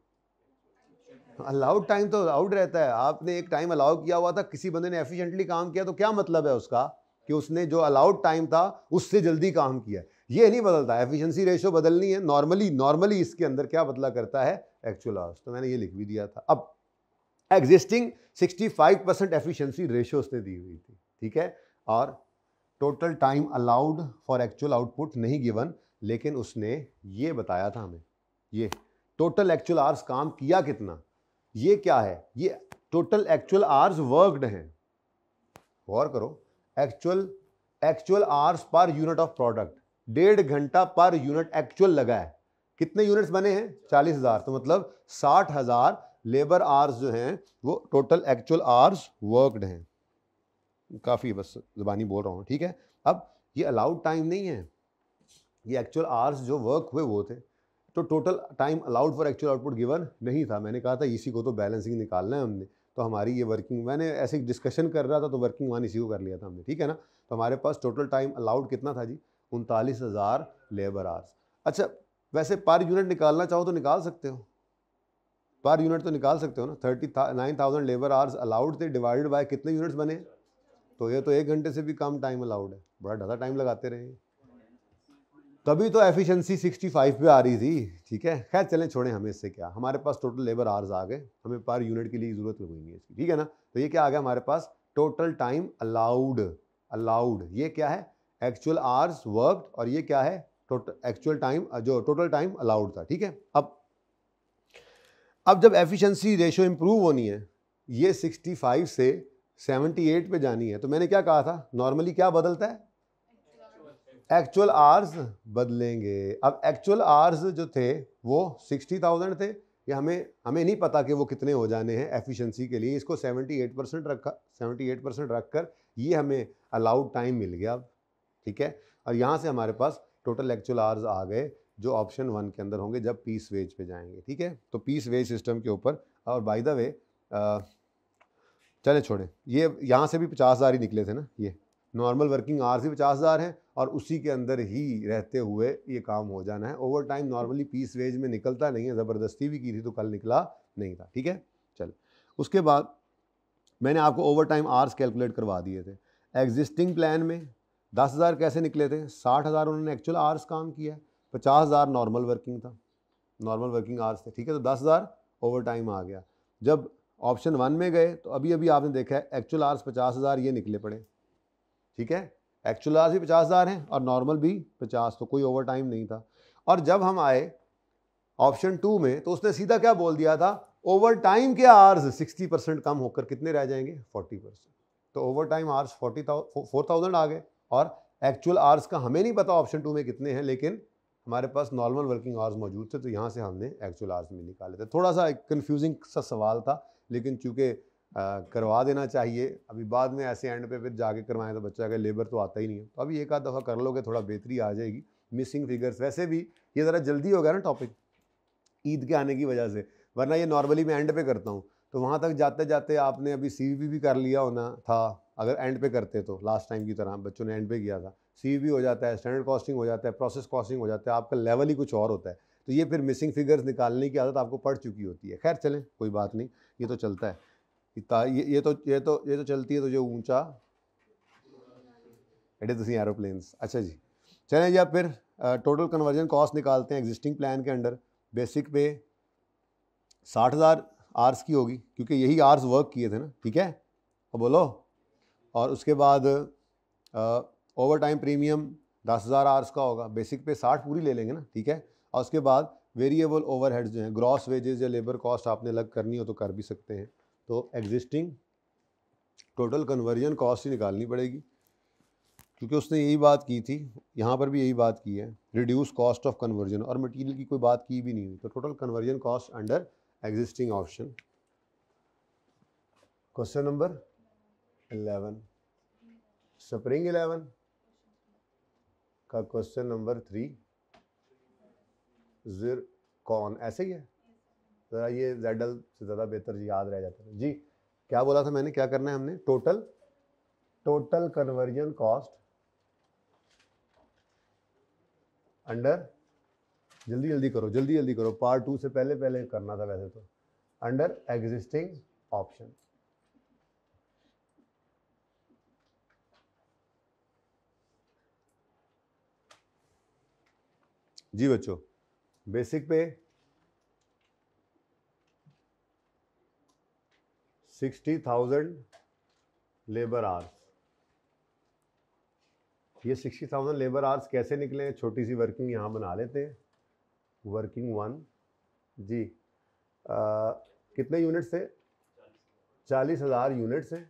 अलाउड टाइम तो अलाउड रहता है. आपने एक टाइम अलाउ किया हुआ था, किसी बंदे ने एफिशिएंटली काम किया, तो क्या मतलब है उसका कि उसने जो अलाउड टाइम था उससे जल्दी काम किया. ये नहीं बदलता. एफिशिएंसी रेशियो बदलनी है नॉर्मली इसके अंदर क्या बदला करता है, एक्चुअल आवर्स. तो मैंने ये लिख भी दिया था. अब एग्जिस्टिंग 65% एफिशिएंसी रेशियो उसने दी हुई थी, ठीक है, और total time allowed for actual output नहीं गिवन, लेकिन उसने ये बताया था हमें, ये टोटल एक्चुअल आवर्स काम किया कितना, ये क्या है, ये टोटल एक्चुअल आवर्स वर्कड हैं. गौर करो, actual hours per unit of product, 1.5 घंटा पर यूनिट एक्चुअल लगा है. कितने यूनिट्स बने हैं, 40,000. तो मतलब 60,000 लेबर आवर्स जो हैं वो टोटल एक्चुअल आवर्स वर्कड हैं. काफ़ी बस ज़बानी बोल रहा हूँ, ठीक है. अब ये अलाउड टाइम नहीं है, ये एक्चुअल आवर्स जो वर्क हुए वो थे. तो total time allowed for actual output given नहीं था. मैंने कहा था इसी को तो बैलेंसिंग निकालना है हमने. तो हमारी ये वर्किंग, मैंने ऐसे डिस्कशन कर रहा था तो वर्किंग वन इसी को कर लिया था हमने, ठीक है ना. तो हमारे पास टोटल टाइम अलाउड कितना था जी, 39,000 लेबर आवर्स. अच्छा, वैसे पर यूनिट निकालना चाहो तो निकाल सकते हो, पर यूनिट तो निकाल सकते हो ना. 39,000 लेबर आवर्स अलाउड थे, डिवाइडेड बाय कितने यूनिट्स बने, तो ये तो 1 घंटे से भी कम टाइम अलाउड है. बड़ा ज़्यादा टाइम लगाते रहे, तभी तो एफिशिएंसी 65 पे आ रही थी, ठीक है. खैर चलें, छोड़ें, हमें इससे क्या, हमारे पास टोटल लेबर आवर्स आ गए, हमें पर यूनिट के लिए ज़रूरत नहीं है इसकी, ठीक है ना. तो ये क्या आ गया हमारे पास, टोटल टाइम अलाउड, ये क्या है, एक्चुअल आवर्स वर्कड, और ये क्या है, एक्चुअल टाइम, जो टोटल टाइम अलाउड था, ठीक है. अब जब एफिशिएंसी रेशियो इंप्रूव होनी है, ये 65 से 78 पे जानी है, तो मैंने क्या कहा था, नॉर्मली क्या बदलता है, एक्चुअल आवर्स बदलेंगे. अब एक्चुअल आवर्स जो थे वो 60,000 थे, या हमें नहीं पता कि वो कितने हो जाने हैं एफिशिएंसी के लिए, इसको 78% रखा, 78% रखकर ये हमें अलाउड टाइम मिल गया अब, ठीक है। और यहाँ से हमारे पास टोटल एक्चुअल आवर्स आ गए जो ऑप्शन 1 के अंदर होंगे जब पीस वेज पे जाएंगे, ठीक है। तो पीस वेज सिस्टम के ऊपर, और बाय द वे चले छोड़े, ये यहाँ से भी 50,000 ही निकले थे ना, ये नॉर्मल वर्किंग आवर्स ही 50,000 हैं और उसी के अंदर ही रहते हुए ये काम हो जाना है। Over time normally piece wage में निकलता नहीं है, ज़बरदस्ती भी की थी तो कल निकला नहीं था, ठीक है। चल, उसके बाद मैंने आपको ओवर टाइम आवर्स कैलकुलेट करवा दिए थे। एग्जिस्टिंग प्लान में 10,000 कैसे निकले थे, 60,000 उन्होंने एक्चुअल आवर्स काम किया, 50,000 नॉर्मल वर्किंग था, नॉर्मल वर्किंग आवर्स थे, ठीक है। तो 10,000 ओवर टाइम आ गया। जब ऑप्शन 1 में गए तो अभी अभी आपने देखा है एक्चुअल आवर्स 50,000 ये निकले पड़े, ठीक है। एक्चुअल आवर्स भी 50,000 हैं और नॉर्मल भी 50, तो कोई ओवर टाइम नहीं था। और जब हम आए ऑप्शन 2 में तो उसने सीधा क्या बोल दिया था, ओवर टाइम के आवर्स 60% कम होकर कितने रह जाएंगे, 40%। तो ओवर टाइम आवर्स 4,000 आ गए और एक्चुअल आवर्स का हमें नहीं पता ऑप्शन 2 में कितने हैं, लेकिन हमारे पास नॉर्मल वर्किंग आवर्स मौजूद थे तो यहाँ से हमने एक्चुअल आवर्स में निकाले थे। थोड़ा सा कंफ्यूजिंग सा सवाल था, लेकिन चूँकि करवा देना चाहिए, अभी बाद में ऐसे एंड पे फिर जाके करवाएं तो बच्चा का लेबर तो आता ही नहीं है, तो अभी एक आध दफ़ा कर लोगे थोड़ा बेहतरी आ जाएगी। मिसिंग फिगर्स, वैसे भी ये ज़रा जल्दी हो गया ना टॉपिक ईद के आने की वजह से, वरना ये नॉर्मली मैं एंड पे करता हूँ तो वहाँ तक जाते जाते आपने अभी सीवीपी भी कर लिया होना था अगर एंड पे करते तो, लास्ट टाइम की तरह बच्चों ने एंड पे किया था। सीवीपी हो जाता है, स्टैंडर्ड कॉस्टिंग हो जाता है, प्रोसेस कॉस्टिंग हो जाता है, आपका लेवल ही कुछ और होता है। तो ये फिर मिसिंग फिगर्स निकालने की आदत आपको पड़ चुकी होती है। खैर चलें, कोई बात नहीं, ये तो चलता है, ये तो चलती है। तो जो ऊंचा एडे तुसी एरोप्लेन्स, अच्छा जी। चलें जी, अब फिर टोटल कन्वर्जन कॉस्ट निकालते हैं एग्जिस्टिंग प्लान के अंडर। बेसिक पे 60,000 आवर्स की होगी क्योंकि यही आवर्स वर्क किए थे ना, ठीक है। और बोलो, और उसके बाद ओवर टाइम प्रीमियम 10,000 आवर्स का होगा। बेसिक पे 60 पूरी ले लेंगे ना, ठीक है। और उसके बाद वेरिएबल ओवरहेड्स जो हैं, ग्रॉस वेजेस या लेबर कॉस्ट आपने अलग करनी हो तो कर भी सकते हैं। तो एग्जिस्टिंग टोटल कन्वर्जन कॉस्ट ही निकालनी पड़ेगी क्योंकि उसने यही बात की थी, यहाँ पर भी यही बात की है, रिड्यूस कॉस्ट ऑफ कन्वर्जन, और मटेरियल की कोई बात की भी नहीं हुई। तो total conversion cost under existing option. Question number 11, spring 11 का क्वेश्चन नंबर 3 ज़िरकॉन, ऐसे ही है। ज़रा ये ज़ेडल से ज़्यादा बेहतर याद रह जाता है जी। क्या बोला था मैंने, क्या करना है हमने, टोटल कन्वर्जन कॉस्ट अंडर, जल्दी जल्दी करो, पार्ट 2 से पहले करना था वैसे तो, अंडर एग्जिस्टिंग ऑप्शन। जी बच्चों, बेसिक पे 60,000 लेबर आवर्स, ये 60,000 लेबर आवर्स कैसे निकले, छोटी सी वर्किंग यहाँ बना लेते हैं। वर्किंग 1 जी, कितने यूनिट से, 40,000 यूनिट से,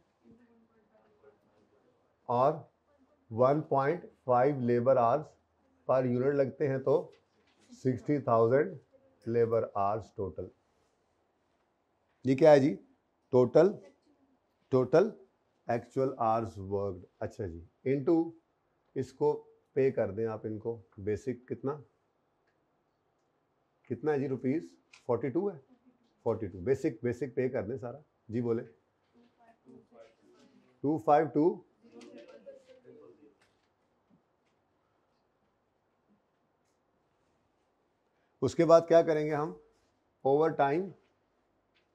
और 1.5 लेबर आवर्स पर यूनिट लगते हैं, तो 60,000 लेबर आवर्स टोटल। ये क्या है जी, टोटल एक्चुअल आवर्स वर्कड। अच्छा जी, इनटू इसको पे कर दें आप इनको, बेसिक कितना है जी, रुपीज़ 42 है, 42 बेसिक पे कर दें सारा जी। बोले 252, उसके बाद क्या करेंगे हम, ओवर टाइम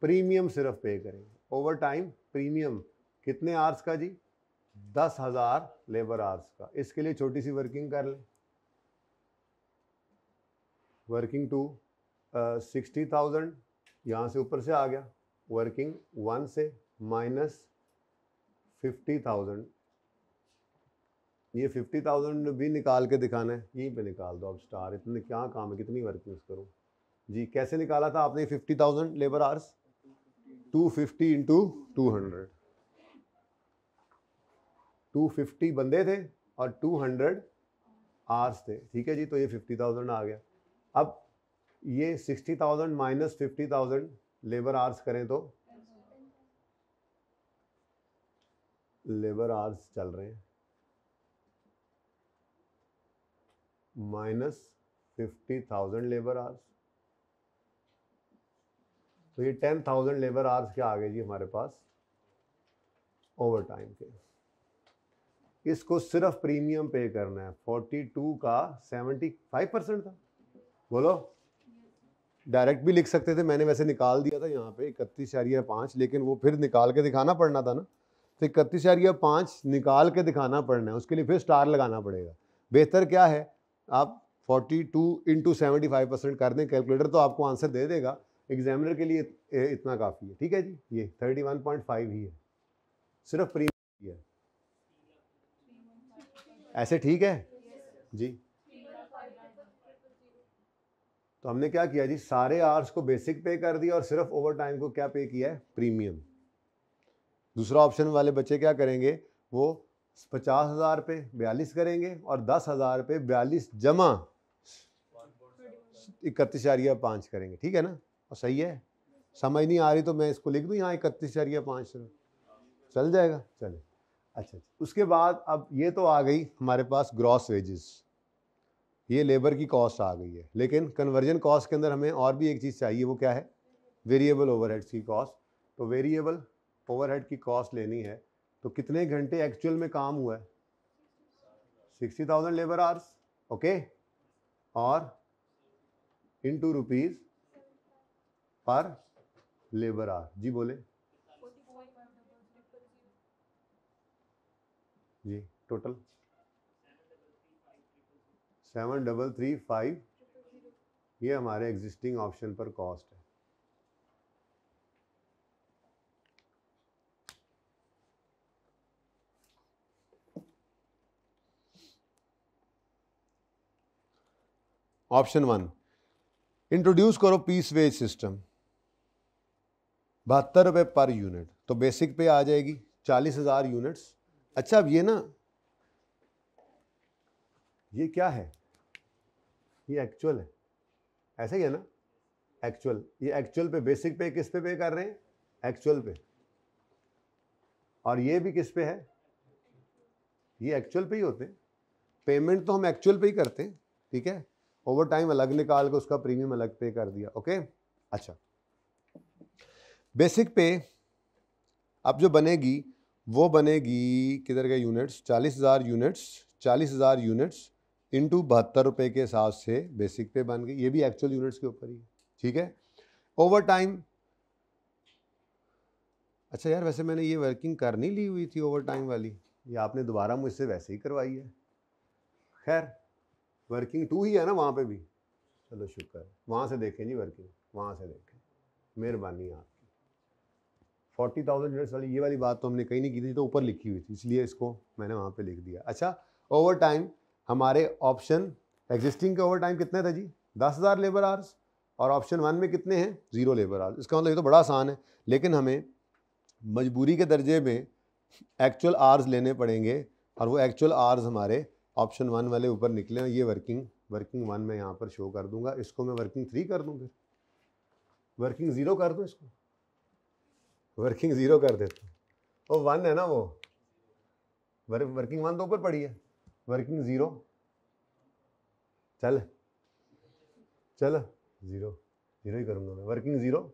प्रीमियम सिर्फ पे करेंगे। ओवर टाइम प्रीमियम कितने आवर्स का जी, 10,000 लेबर आवर्स का। इसके लिए छोटी सी वर्किंग कर लें, वर्किंग 2 60,000 यहाँ से ऊपर से आ गया, वर्किंग 1 से माइनस 50,000, ये 50,000 भी निकाल के दिखाना है, यहीं पे निकाल दो अब स्टार, इतने क्या काम है, कितनी वर्किंग्स करूँ जी। कैसे निकाला था आपने 50,000 लेबर आवर्स, 250 इंटू 200, 250 बंदे थे और 200 आवर्स थे, ठीक है जी। तो ये 50,000 आ गया। अब ये 60,000 माइनस 50,000 लेबर आवर्स करें तो लेबर आवर्स चल रहे हैं माइनस 50,000 लेबर आवर्स, तो ये 10,000 लेबर आवर्स क्या आ गए जी हमारे पास ओवर टाइम के। इसको सिर्फ प्रीमियम पे करना है। 42 का 75% था, बोलो। डायरेक्ट भी लिख सकते थे, मैंने वैसे निकाल दिया था यहाँ पे 31.5, लेकिन वो फिर निकाल के दिखाना पड़ना था ना, तो 31.5 निकाल के दिखाना पड़ना है, उसके लिए फिर स्टार लगाना पड़ेगा। बेहतर क्या है, आप 42 इंटू 75% कर दें, कैलकुलेटर तो आपको आंसर दे देगा, एग्जामिनर के लिए इतना काफ़ी है। ठीक है जी, ये 31.5 ही है, सिर्फ प्रीमियम है। ऐसे ठीक है जी। तो हमने क्या किया जी, सारे आवर्स को बेसिक पे कर दिया और सिर्फ ओवर टाइम को क्या पे किया है, प्रीमियम। दूसरा ऑप्शन वाले बच्चे क्या करेंगे, वो 50,000 पे 42 करेंगे और 10,000 पे 42 जमा 31.5 करेंगे। ठीक है ना, और सही है। समझ नहीं आ रही तो मैं इसको लिख दूं यहाँ 31.5, चल जाएगा। चले अच्छा, उसके बाद अब ये तो आ गई हमारे पास ग्रॉस वेजेस, ये लेबर की कॉस्ट आ गई है, लेकिन कन्वर्जन कॉस्ट के अंदर हमें और भी एक चीज़ चाहिए, वो क्या है, वेरिएबल ओवरहेड्स की कॉस्ट। तो वेरिएबल ओवरहेड की कॉस्ट लेनी है, तो कितने घंटे एक्चुअल में काम हुआ है, 60,000 लेबर आवर्स, ओके, और इनटू रुपीज़ पर लेबर आवर। जी बोले जी, टोटल 73335, ये हमारे एग्जिस्टिंग ऑप्शन पर कॉस्ट है। ऑप्शन 1, इंट्रोड्यूस करो पीस वेज सिस्टम, 72 रुपये पर यूनिट, तो बेसिक पे आ जाएगी 40,000 यूनिट्स। अच्छा, अब ये ना, ये क्या है, ये एक्चुअल है, ऐसा ही है ना, एक्चुअल, ये एक्चुअल पे, बेसिक पे किस पे कर रहे हैं, एक्चुअल पे, और ये भी किस पे है, ये एक्चुअल पे ही होते हैं, पेमेंट तो हम एक्चुअल पे ही करते हैं। ठीक है, ओवर टाइम अलग निकाल के उसका प्रीमियम अलग पे कर दिया। ओके, अच्छा, बेसिक पे अब जो बनेगी वो बनेगी, किधर गए यूनिट्स, 40,000 यूनिट्स, 40,000 यूनिट्स इंटू 72 रुपये के हिसाब से बेसिक पे बन गई, ये भी एक्चुअल यूनिट्स के ऊपर ही। ठीक है, ओवर टाइम, अच्छा यार वैसे मैंने ये वर्किंग कर नहीं ली हुई थी ओवर टाइम वाली, ये आपने दोबारा मुझसे वैसे ही करवाई है। खैर, वर्किंग 2 ही है ना वहाँ पे भी, चलो शुक्र है, वहाँ से देखें जी वर्किंग, वहाँ से देखें, मेहरबानी आपकी। 40,000 यूनिट्स वाली ये वाली बात तो हमने कहीं नहीं की थी, तो ऊपर लिखी हुई थी, इसलिए इसको मैंने वहाँ पे लिख दिया। अच्छा, ओवर टाइम हमारे ऑप्शन एग्जिस्टिंग के ओवर टाइम कितने थे जी, 10,000 लेबर आवर्स, और ऑप्शन 1 में कितने हैं, 0 लेबर आवर्स। इसका मतलब ये तो बड़ा आसान है, लेकिन हमें मजबूरी के दर्जे में एक्चुअल आवर्स लेने पड़ेंगे, और वो एक्चुअल आवर्स हमारे ऑप्शन 1 वाले ऊपर निकले हैं। ये वर्किंग 1 में यहाँ पर शो कर दूंगा, इसको मैं वर्किंग 3 कर दूँ, फिर वर्किंग 0 कर दूँ, इसको वर्किंग 0 कर देता हूँ, वो 1 है ना, वो वर्किंग 1 तो ऊपर पड़ी है, वर्किंग 0, चल 0 ही करूँगा मैं, वर्किंग 0,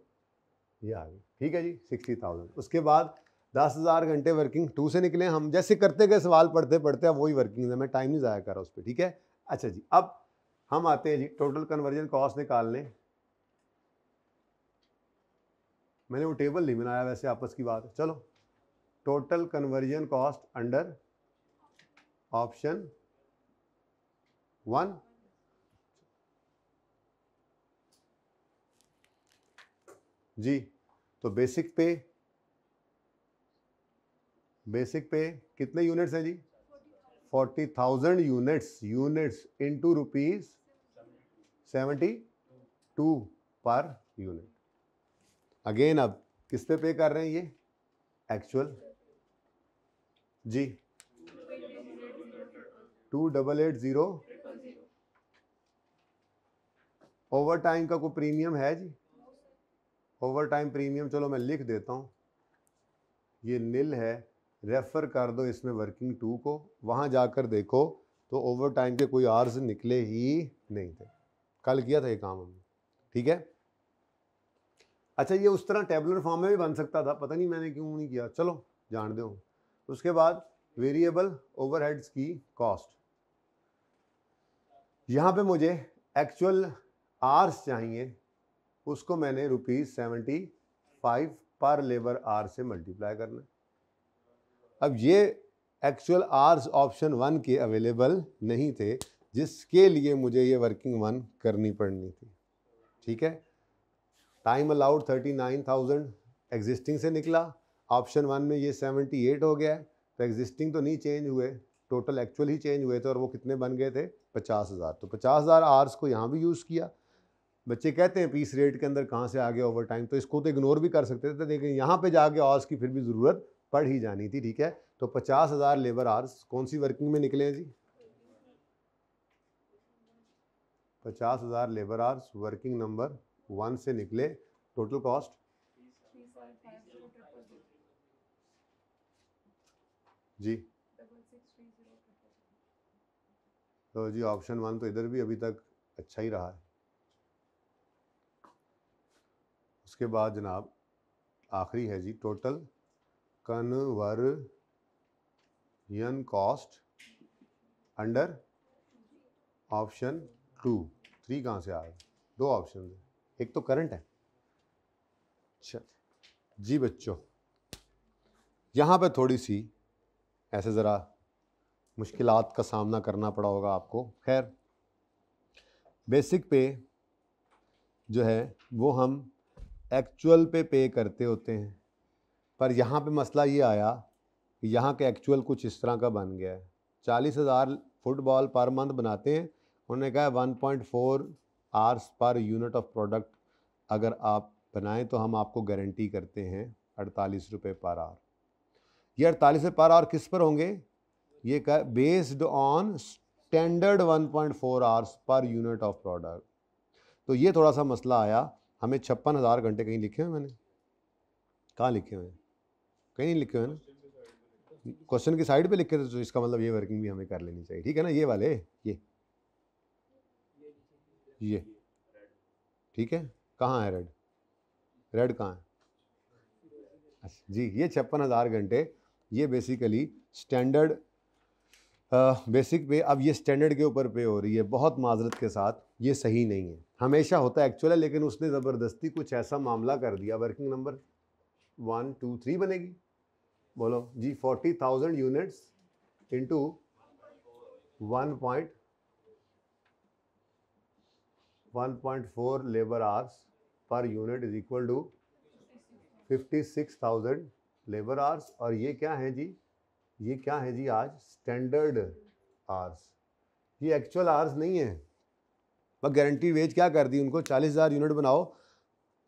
ये आ गई। ठीक है जी, 60,000। उसके बाद 10,000 घंटे वर्किंग 2 से निकले, हम जैसे करते गए सवाल पढ़ते पढ़ते, अब वही वर्किंग है, मैं टाइम नहीं ज़ाया कर रहा उस पर। ठीक है, अच्छा जी, अब हम आते हैं जी टोटल कन्वर्जन कॉस्ट निकालने। मैंने वो टेबल नहीं बनाया वैसे, आपस की बात है, चलो total conversion cost under option 1, जी, तो बेसिक पे कितने यूनिट्स हैं जी, 40,000 units into rupees 72 per unit. Again अब किस पे कर रहे हैं, ये एक्चुअल जी, 2880 ओवर टाइम का कोई प्रीमियम है जी? ओवर टाइम प्रीमियम चलो मैं लिख देता हूँ, ये नील है, रेफर कर दो इसमें वर्किंग 2 को, वहाँ जाकर देखो तो ओवर टाइम के कोई आवर्स निकले ही नहीं थे, कल किया था ये काम हमने, ठीक है। अच्छा ये उस तरह टेबुलर फॉर्म में भी बन सकता था, पता नहीं मैंने क्यों नहीं किया, चलो जान दो। उसके बाद वेरिएबल ओवरहेड्स की कॉस्ट, यहाँ पे मुझे एक्चुअल आवर्स चाहिए, उसको मैंने ₹75 पर लेबर आवर से मल्टीप्लाई करना है। अब ये एक्चुअल आवर्स ऑप्शन 1 के अवेलेबल नहीं थे, जिसके लिए मुझे ये वर्किंग 1 करनी पड़नी थी, ठीक है। टाइम अलाउड 39,000 एग्जिस्टिंग से निकला, ऑप्शन 1 में ये 78 हो गया है, तो एग्जिस्टिंग तो नहीं चेंज हुए, टोटल एक्चुअल ही चेंज हुए थे, और वो कितने बन गए थे? 50,000। तो 50,000 आवर्स को यहाँ भी यूज़ किया। बच्चे कहते हैं पीस रेट के अंदर कहाँ से आ गया ओवर टाइम, तो इसको तो इग्नोर भी कर सकते थे, लेकिन यहाँ पे जाके आवर्स की फिर भी ज़रूरत पड़ ही जानी थी, ठीक है। तो 50,000 लेबर आवर्स कौन सी वर्किंग में निकले हैं जी? 50,000 लेबर आवर्स वर्किंग नंबर 1 से निकले, टोटल कॉस्ट जी, तो जी ऑप्शन 1 तो इधर भी अभी तक अच्छा ही रहा है। उसके बाद जनाब आखिरी है जी total conversion cost under option 2। 3 कहाँ से आ गए? 2 ऑप्शन है, एक तो करंट है। अच्छा जी बच्चों, यहाँ पे थोड़ी सी ऐसे ज़रा मुश्किलात का सामना करना पड़ा होगा आपको। खैर बेसिक पे जो है वो हम एक्चुअल पे करते होते हैं, पर यहाँ पे मसला ये आया कि यहाँ के एक्चुअल कुछ इस तरह का बन गया है। 40,000 फुटबॉल पर मंथ बनाते हैं, उन्होंने कहा 1.4 hours per unit of product अगर आप बनाएं तो हम आपको गारंटी करते हैं 48 रुपये पर आवर। ये 48 रुपये पर आवर किस पर होंगे? ये क्या? Based on standard 1.4 hours per unit of product. तो ये थोड़ा सा मसला आया, हमें 56,000 घंटे कहीं लिखे हुए, मैंने कहाँ लिखे हुए हैं? कहीं नहीं लिखे हुए ना, क्वेश्चन की साइड पे लिखे थे, तो इसका मतलब ये वर्किंग भी हमें कर लेनी चाहिए, ठीक है ना। ये वाले ये ठीक है, कहाँ है रेड? रेड कहाँ है? अच्छा जी, ये 56,000 घंटे ये बेसिकली स्टैंडर्ड बेसिक पे, अब ये स्टैंडर्ड के ऊपर पे हो रही है। बहुत माजरत के साथ ये सही नहीं है, हमेशा होता है एक्चुअल है, लेकिन उसने ज़बरदस्ती कुछ ऐसा मामला कर दिया। वर्किंग नंबर 1 2 3 बनेगी, बोलो जी। 40,000 units into 1.4 labour hours per unit is equal to 56,000 labour hours. और ये क्या है जी? ये क्या है जी? आज स्टैंडर्ड आवर्स, ये एक्चुअल आवर्स नहीं है। और गारंटी वेज क्या कर दी उनको? 40,000 यूनिट बनाओ,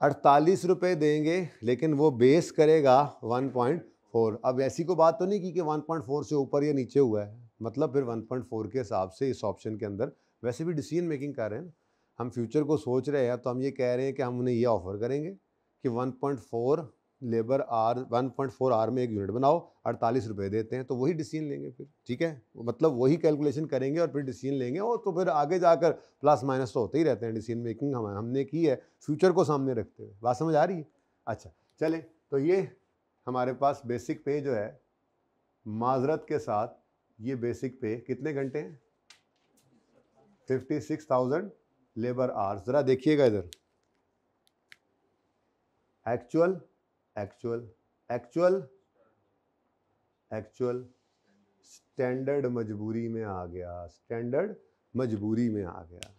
48 रुपये देंगे, लेकिन वो बेस करेगा 1.4। अब ऐसी को बात तो नहीं की कि 1.4 से ऊपर या नीचे हुआ है, मतलब फिर 1.4 के हिसाब से इस ऑप्शन के अंदर वैसे भी डिसीजन मेकिंग कर रहे हैं। हम फ्यूचर को सोच रहे हैं, तो हम ये कह रहे हैं कि हम उन्हें ये ऑफर करेंगे कि 1.4 लेबर आर 1.4 आर में एक यूनिट बनाओ, 48 रुपये देते हैं, तो वही डिसीजन लेंगे फिर, ठीक है। मतलब वही कैलकुलेशन करेंगे और फिर डिसीजन लेंगे, और तो फिर आगे जाकर प्लस माइनस तो होते ही रहते हैं। डिसीजन मेकिंग हमने की है फ्यूचर को सामने रखते हुए। बात समझ आ रही है? अच्छा चले, तो ये हमारे पास बेसिक पे जो है, माजरत के साथ ये बेसिक पे कितने घंटे हैं? 56,000 लेबर आवर्स। ज़रा देखिएगा इधर, actual actual actual actual standard मजबूरी में आ गया, स्टैंडर्ड मजबूरी में आ गया,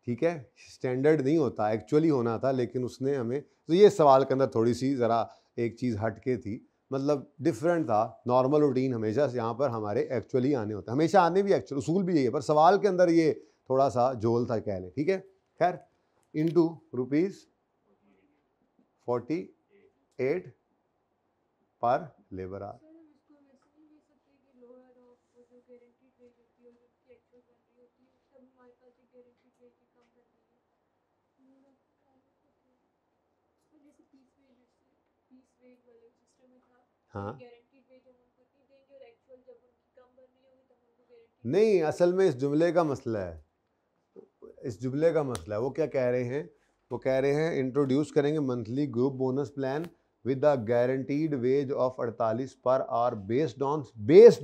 ठीक है। स्टैंडर्ड नहीं होता, एक्चुअली होना था, लेकिन उसने हमें, तो ये सवाल के अंदर थोड़ी सी ज़रा एक चीज़ हटके थी, मतलब डिफरेंट था। नॉर्मल रूटीन हमेशा से यहाँ पर हमारे एक्चुअली आने होते हैं, हमेशा आने भी एक्चुअल, उसूल भी यही है, पर सवाल के अंदर ये थोड़ा सा झोल था कह लें, ठीक है। खैर इंटू ₹48 पर लेबर आवर। हाँ नहीं, असल में इस जुमले का मसला है, इस जुमले का मसला है। वो क्या कह रहे हैं, वो कह रहे हैं इंट्रोड्यूस करेंगे monthly group bonus plan with the guaranteed wage of 48 per hour based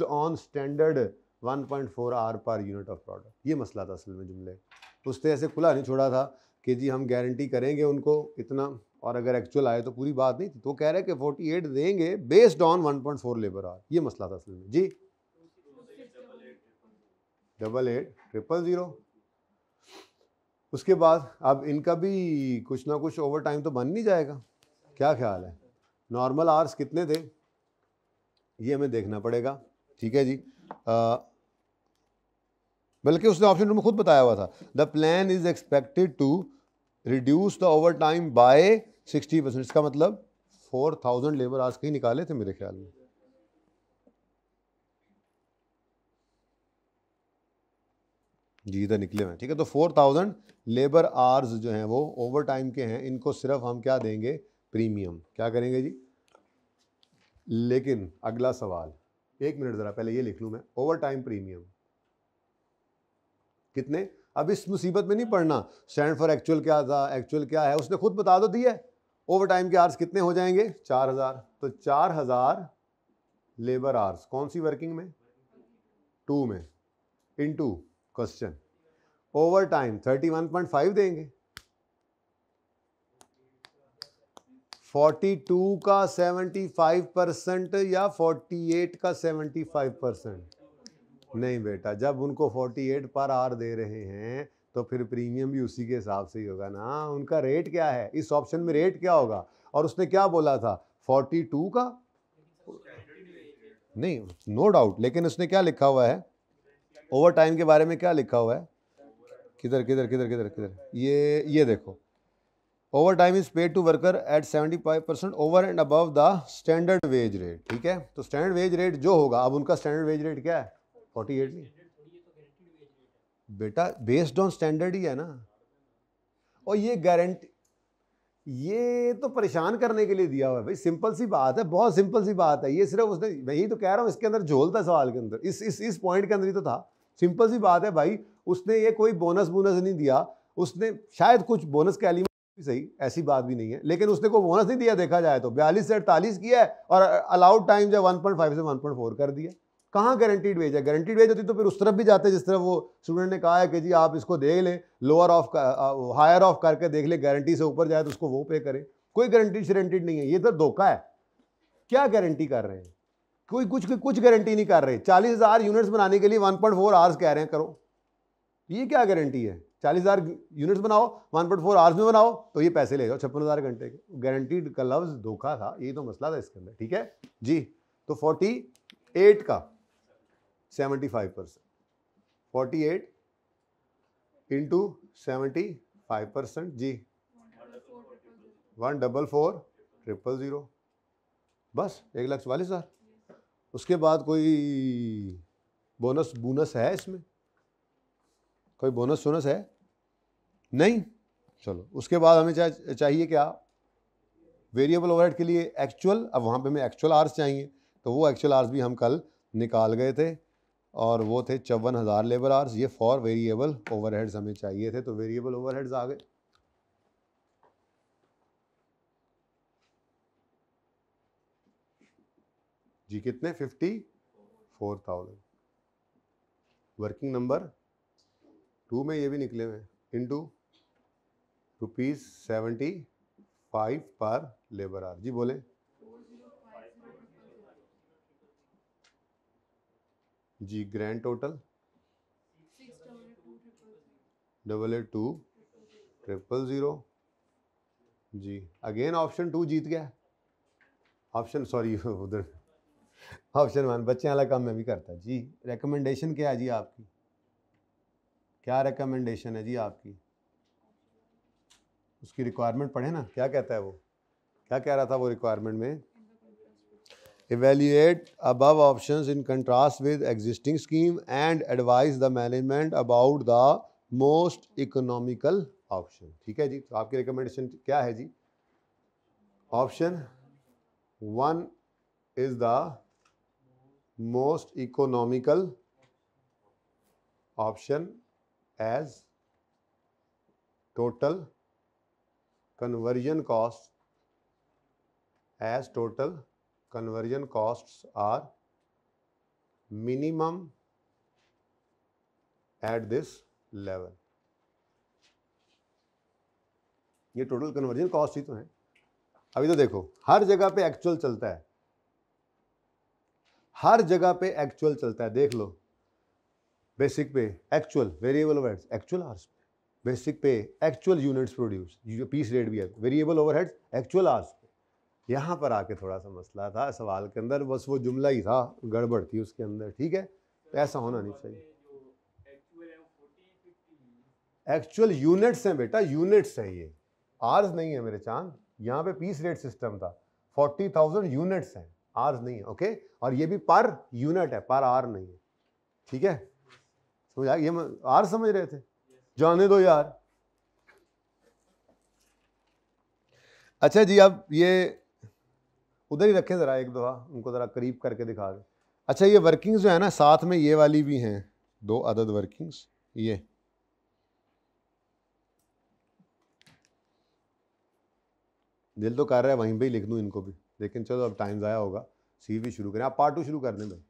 on standard 1.4 hour per unit of product. ये मसला था असल में जुमले। उसने ऐसे खुला नहीं छोड़ा था कि जी हम गारंटी करेंगे उनको इतना और अगर एक्चुअल आए तो पूरी बात नहीं थी। तो कह रहे हैं कि 48 देंगे बेस्ड ऑन 1.4 लेबर आवर। ये मसला था असल में जी। 880000। उसके बाद अब इनका भी कुछ ना कुछ ओवर टाइम तो बन नहीं जाएगा, क्या ख्याल है? नॉर्मल आवर्स कितने थे ये हमें देखना पड़ेगा, ठीक है जी। बल्कि उसने ऑप्शन में खुद बताया हुआ था, the plan is expected to reduce the over time by 60%। इसका मतलब 4000 लेबर आवर्स कहीं निकाले थे मेरे ख्याल में। जी इधर निकले हुए, ठीक है। तो 4000 लेबर आवर्स जो हैं वो ओवर टाइम के हैं, इनको सिर्फ हम क्या देंगे, प्रीमियम। क्या करेंगे जी? लेकिन अगला सवाल, एक मिनट ज़रा पहले ये लिख लूँ मैं, ओवर टाइम प्रीमियम कितने? अब इस मुसीबत में नहीं पड़ना स्टैंड फॉर एक्चुअल क्या था, एक्चुअल क्या है, उसने खुद बता दो दिया है। ओवर टाइम के आवर्स कितने हो जाएंगे? 4000। तो 4000 लेबर आवर्स कौन सी वर्किंग में? 2 में, इनटू क्वेश्चन ओवर टाइम 31.5 देंगे। 42 का 75% या 48 का 75%? नहीं बेटा, जब उनको 48 पर आवर दे रहे हैं तो फिर प्रीमियम भी उसी के हिसाब से ही होगा ना। उनका रेट क्या है, इस ऑप्शन में रेट क्या होगा? और उसने क्या बोला था, 42 का नहीं, नो डाउट, लेकिन उसने क्या लिखा हुआ है ओवर टाइम के बारे में? क्या लिखा हुआ है? किधर किधर किधर किधर किधर, ये देखो, over time is paid to worker at 75% over and above the standard wage rate, ठीक है। तो स्टैंडर्ड वेज रेट जो होगा, अब उनका स्टैंडर्ड वेज रेट क्या है? 48 नहीं बेटा, बेस्ड ऑन स्टैंडर्ड ही है ना। और ये गारंटी, ये तो परेशान करने के लिए दिया हुआ है भाई, सिंपल सी बात है, बहुत सिंपल सी बात है। ये सिर्फ उसने, मैं यही तो कह रहा हूँ, इसके अंदर झोल था सवाल के अंदर, इस पॉइंट के अंदर ही तो था। सिंपल सी बात है भाई, उसने ये कोई बोनस नहीं दिया, उसने शायद कुछ बोनस का एलिमेंट भी सही, ऐसी बात भी नहीं है, लेकिन उसने कोई बोनस नहीं दिया। देखा जाए तो 42 से 48 किया है और अलाउड टाइम जो 1.5 से 1.4 कर दिया। कहाँ गारंटीड वेज है? गारंटीड वेज होती तो फिर उस तरफ भी जाते जिस तरफ वो स्टूडेंट ने कहा है कि जी आप इसको देख लें, लोअर ऑफ हायर ऑफ करके देख ले, गारंटी से ऊपर जाए तो उसको वो पे करें। कोई गारंटीड नहीं है, ये तो धोखा है। क्या गारंटी कर रहे हैं? कोई कुछ गारंटी नहीं कर रहे। 40,000 यूनिट्स बनाने के लिए 1.4 आवर्स कह रहे हैं करो, ये क्या गारंटी है? 40,000 यूनिट्स बनाओ, 1.4 आवर्स में बनाओ तो ये पैसे ले जाओ 56,000 घंटे के। गारंटीड का लफ्ज धोखा था, यही तो मसला था इसके अंदर, ठीक है जी। तो 48 का 75%, 48 इंटू 75% जी 144,000, बस 1,44,000। उसके बाद कोई बोनस है इसमें? कोई बोनस है? नहीं। चलो, उसके बाद हमें चाहिए क्या? वेरिएबल ओवरहेड के लिए एक्चुअल। अब वहाँ पे हमें एक्चुअल आवर्स चाहिए, तो वो एक्चुअल आवर्स भी हम कल निकाल गए थे और वो थे 54,000 लेबर आवर्स। ये फॉर वेरिएबल ओवरहेड्स हमें चाहिए थे, तो वेरिएबल ओवरहेड्स आ गए। जी कितने? 54,000। वर्किंग नंबर 2 में ये भी निकले हुए, इनटू ₹75 पर लेबर आवर। जी बोले जी। ग्रैंड टोटल 688,200 जी। अगेन ऑप्शन 2 जीत गया। ऑप्शन सॉरी उधर ऑप्शन 1 बच्चे वाला काम मैं भी करता जी। रिकमेंडेशन क्या है जी आपकी? क्या रिकमेंडेशन है जी आपकी? उसकी रिक्वायरमेंट पढ़े ना, क्या कहता है वो, क्या कह रहा था वो रिक्वायरमेंट में? Evaluate above options in contrast with existing scheme and advise the management about the most economical option. ठीक है जी, तो आपकी रिकमेंडेशन क्या है जी? Option 1 is the most economical option as total conversion costs are minimum at this level। ये total conversion cost ही तो है। अभी तो देखो हर जगह पे एक्चुअल चलता है, हर जगह पे एक्चुअल चलता है। देख लो basic pay actual, variable overheads actual hours pay, basic pay actual units produce, piece rate भी है, वेरिएबल ओवरहेड्स एक्चुअल आवर्स पे। यहाँ पर आके थोड़ा सा मसला था सवाल के अंदर, बस वो जुमला ही था, गड़बड़ थी उसके अंदर। ठीक है, तो ऐसा होना नहीं चाहिए। एक्चुअल यूनिट्स हैं बेटा, यूनिट्स है ये, आर्स नहीं है मेरे चांद। यहाँ पे पीस रेट सिस्टम था, 40,000 यूनिट्स हैं, आर्स नहीं है। ओके, और ये भी पर यूनिट है, पर आर नहीं है। ठीक है, समझ आ? ये आर समझ रहे थे, जाने दो यार। अच्छा जी, अब ये उधर ही रखें जरा, एक दफा उनको जरा करीब करके दिखा दें। अच्छा, ये वर्किंग्स जो है ना, साथ में ये वाली भी हैं, 2 अदद वर्किंग्स। ये दिल तो कर रहा है वहीं पे ही लिख दूं इनको भी, लेकिन चलो अब टाइम ज़ाया होगा। सीवी शुरू करें, आप पार्ट 2 शुरू कर दें भाई।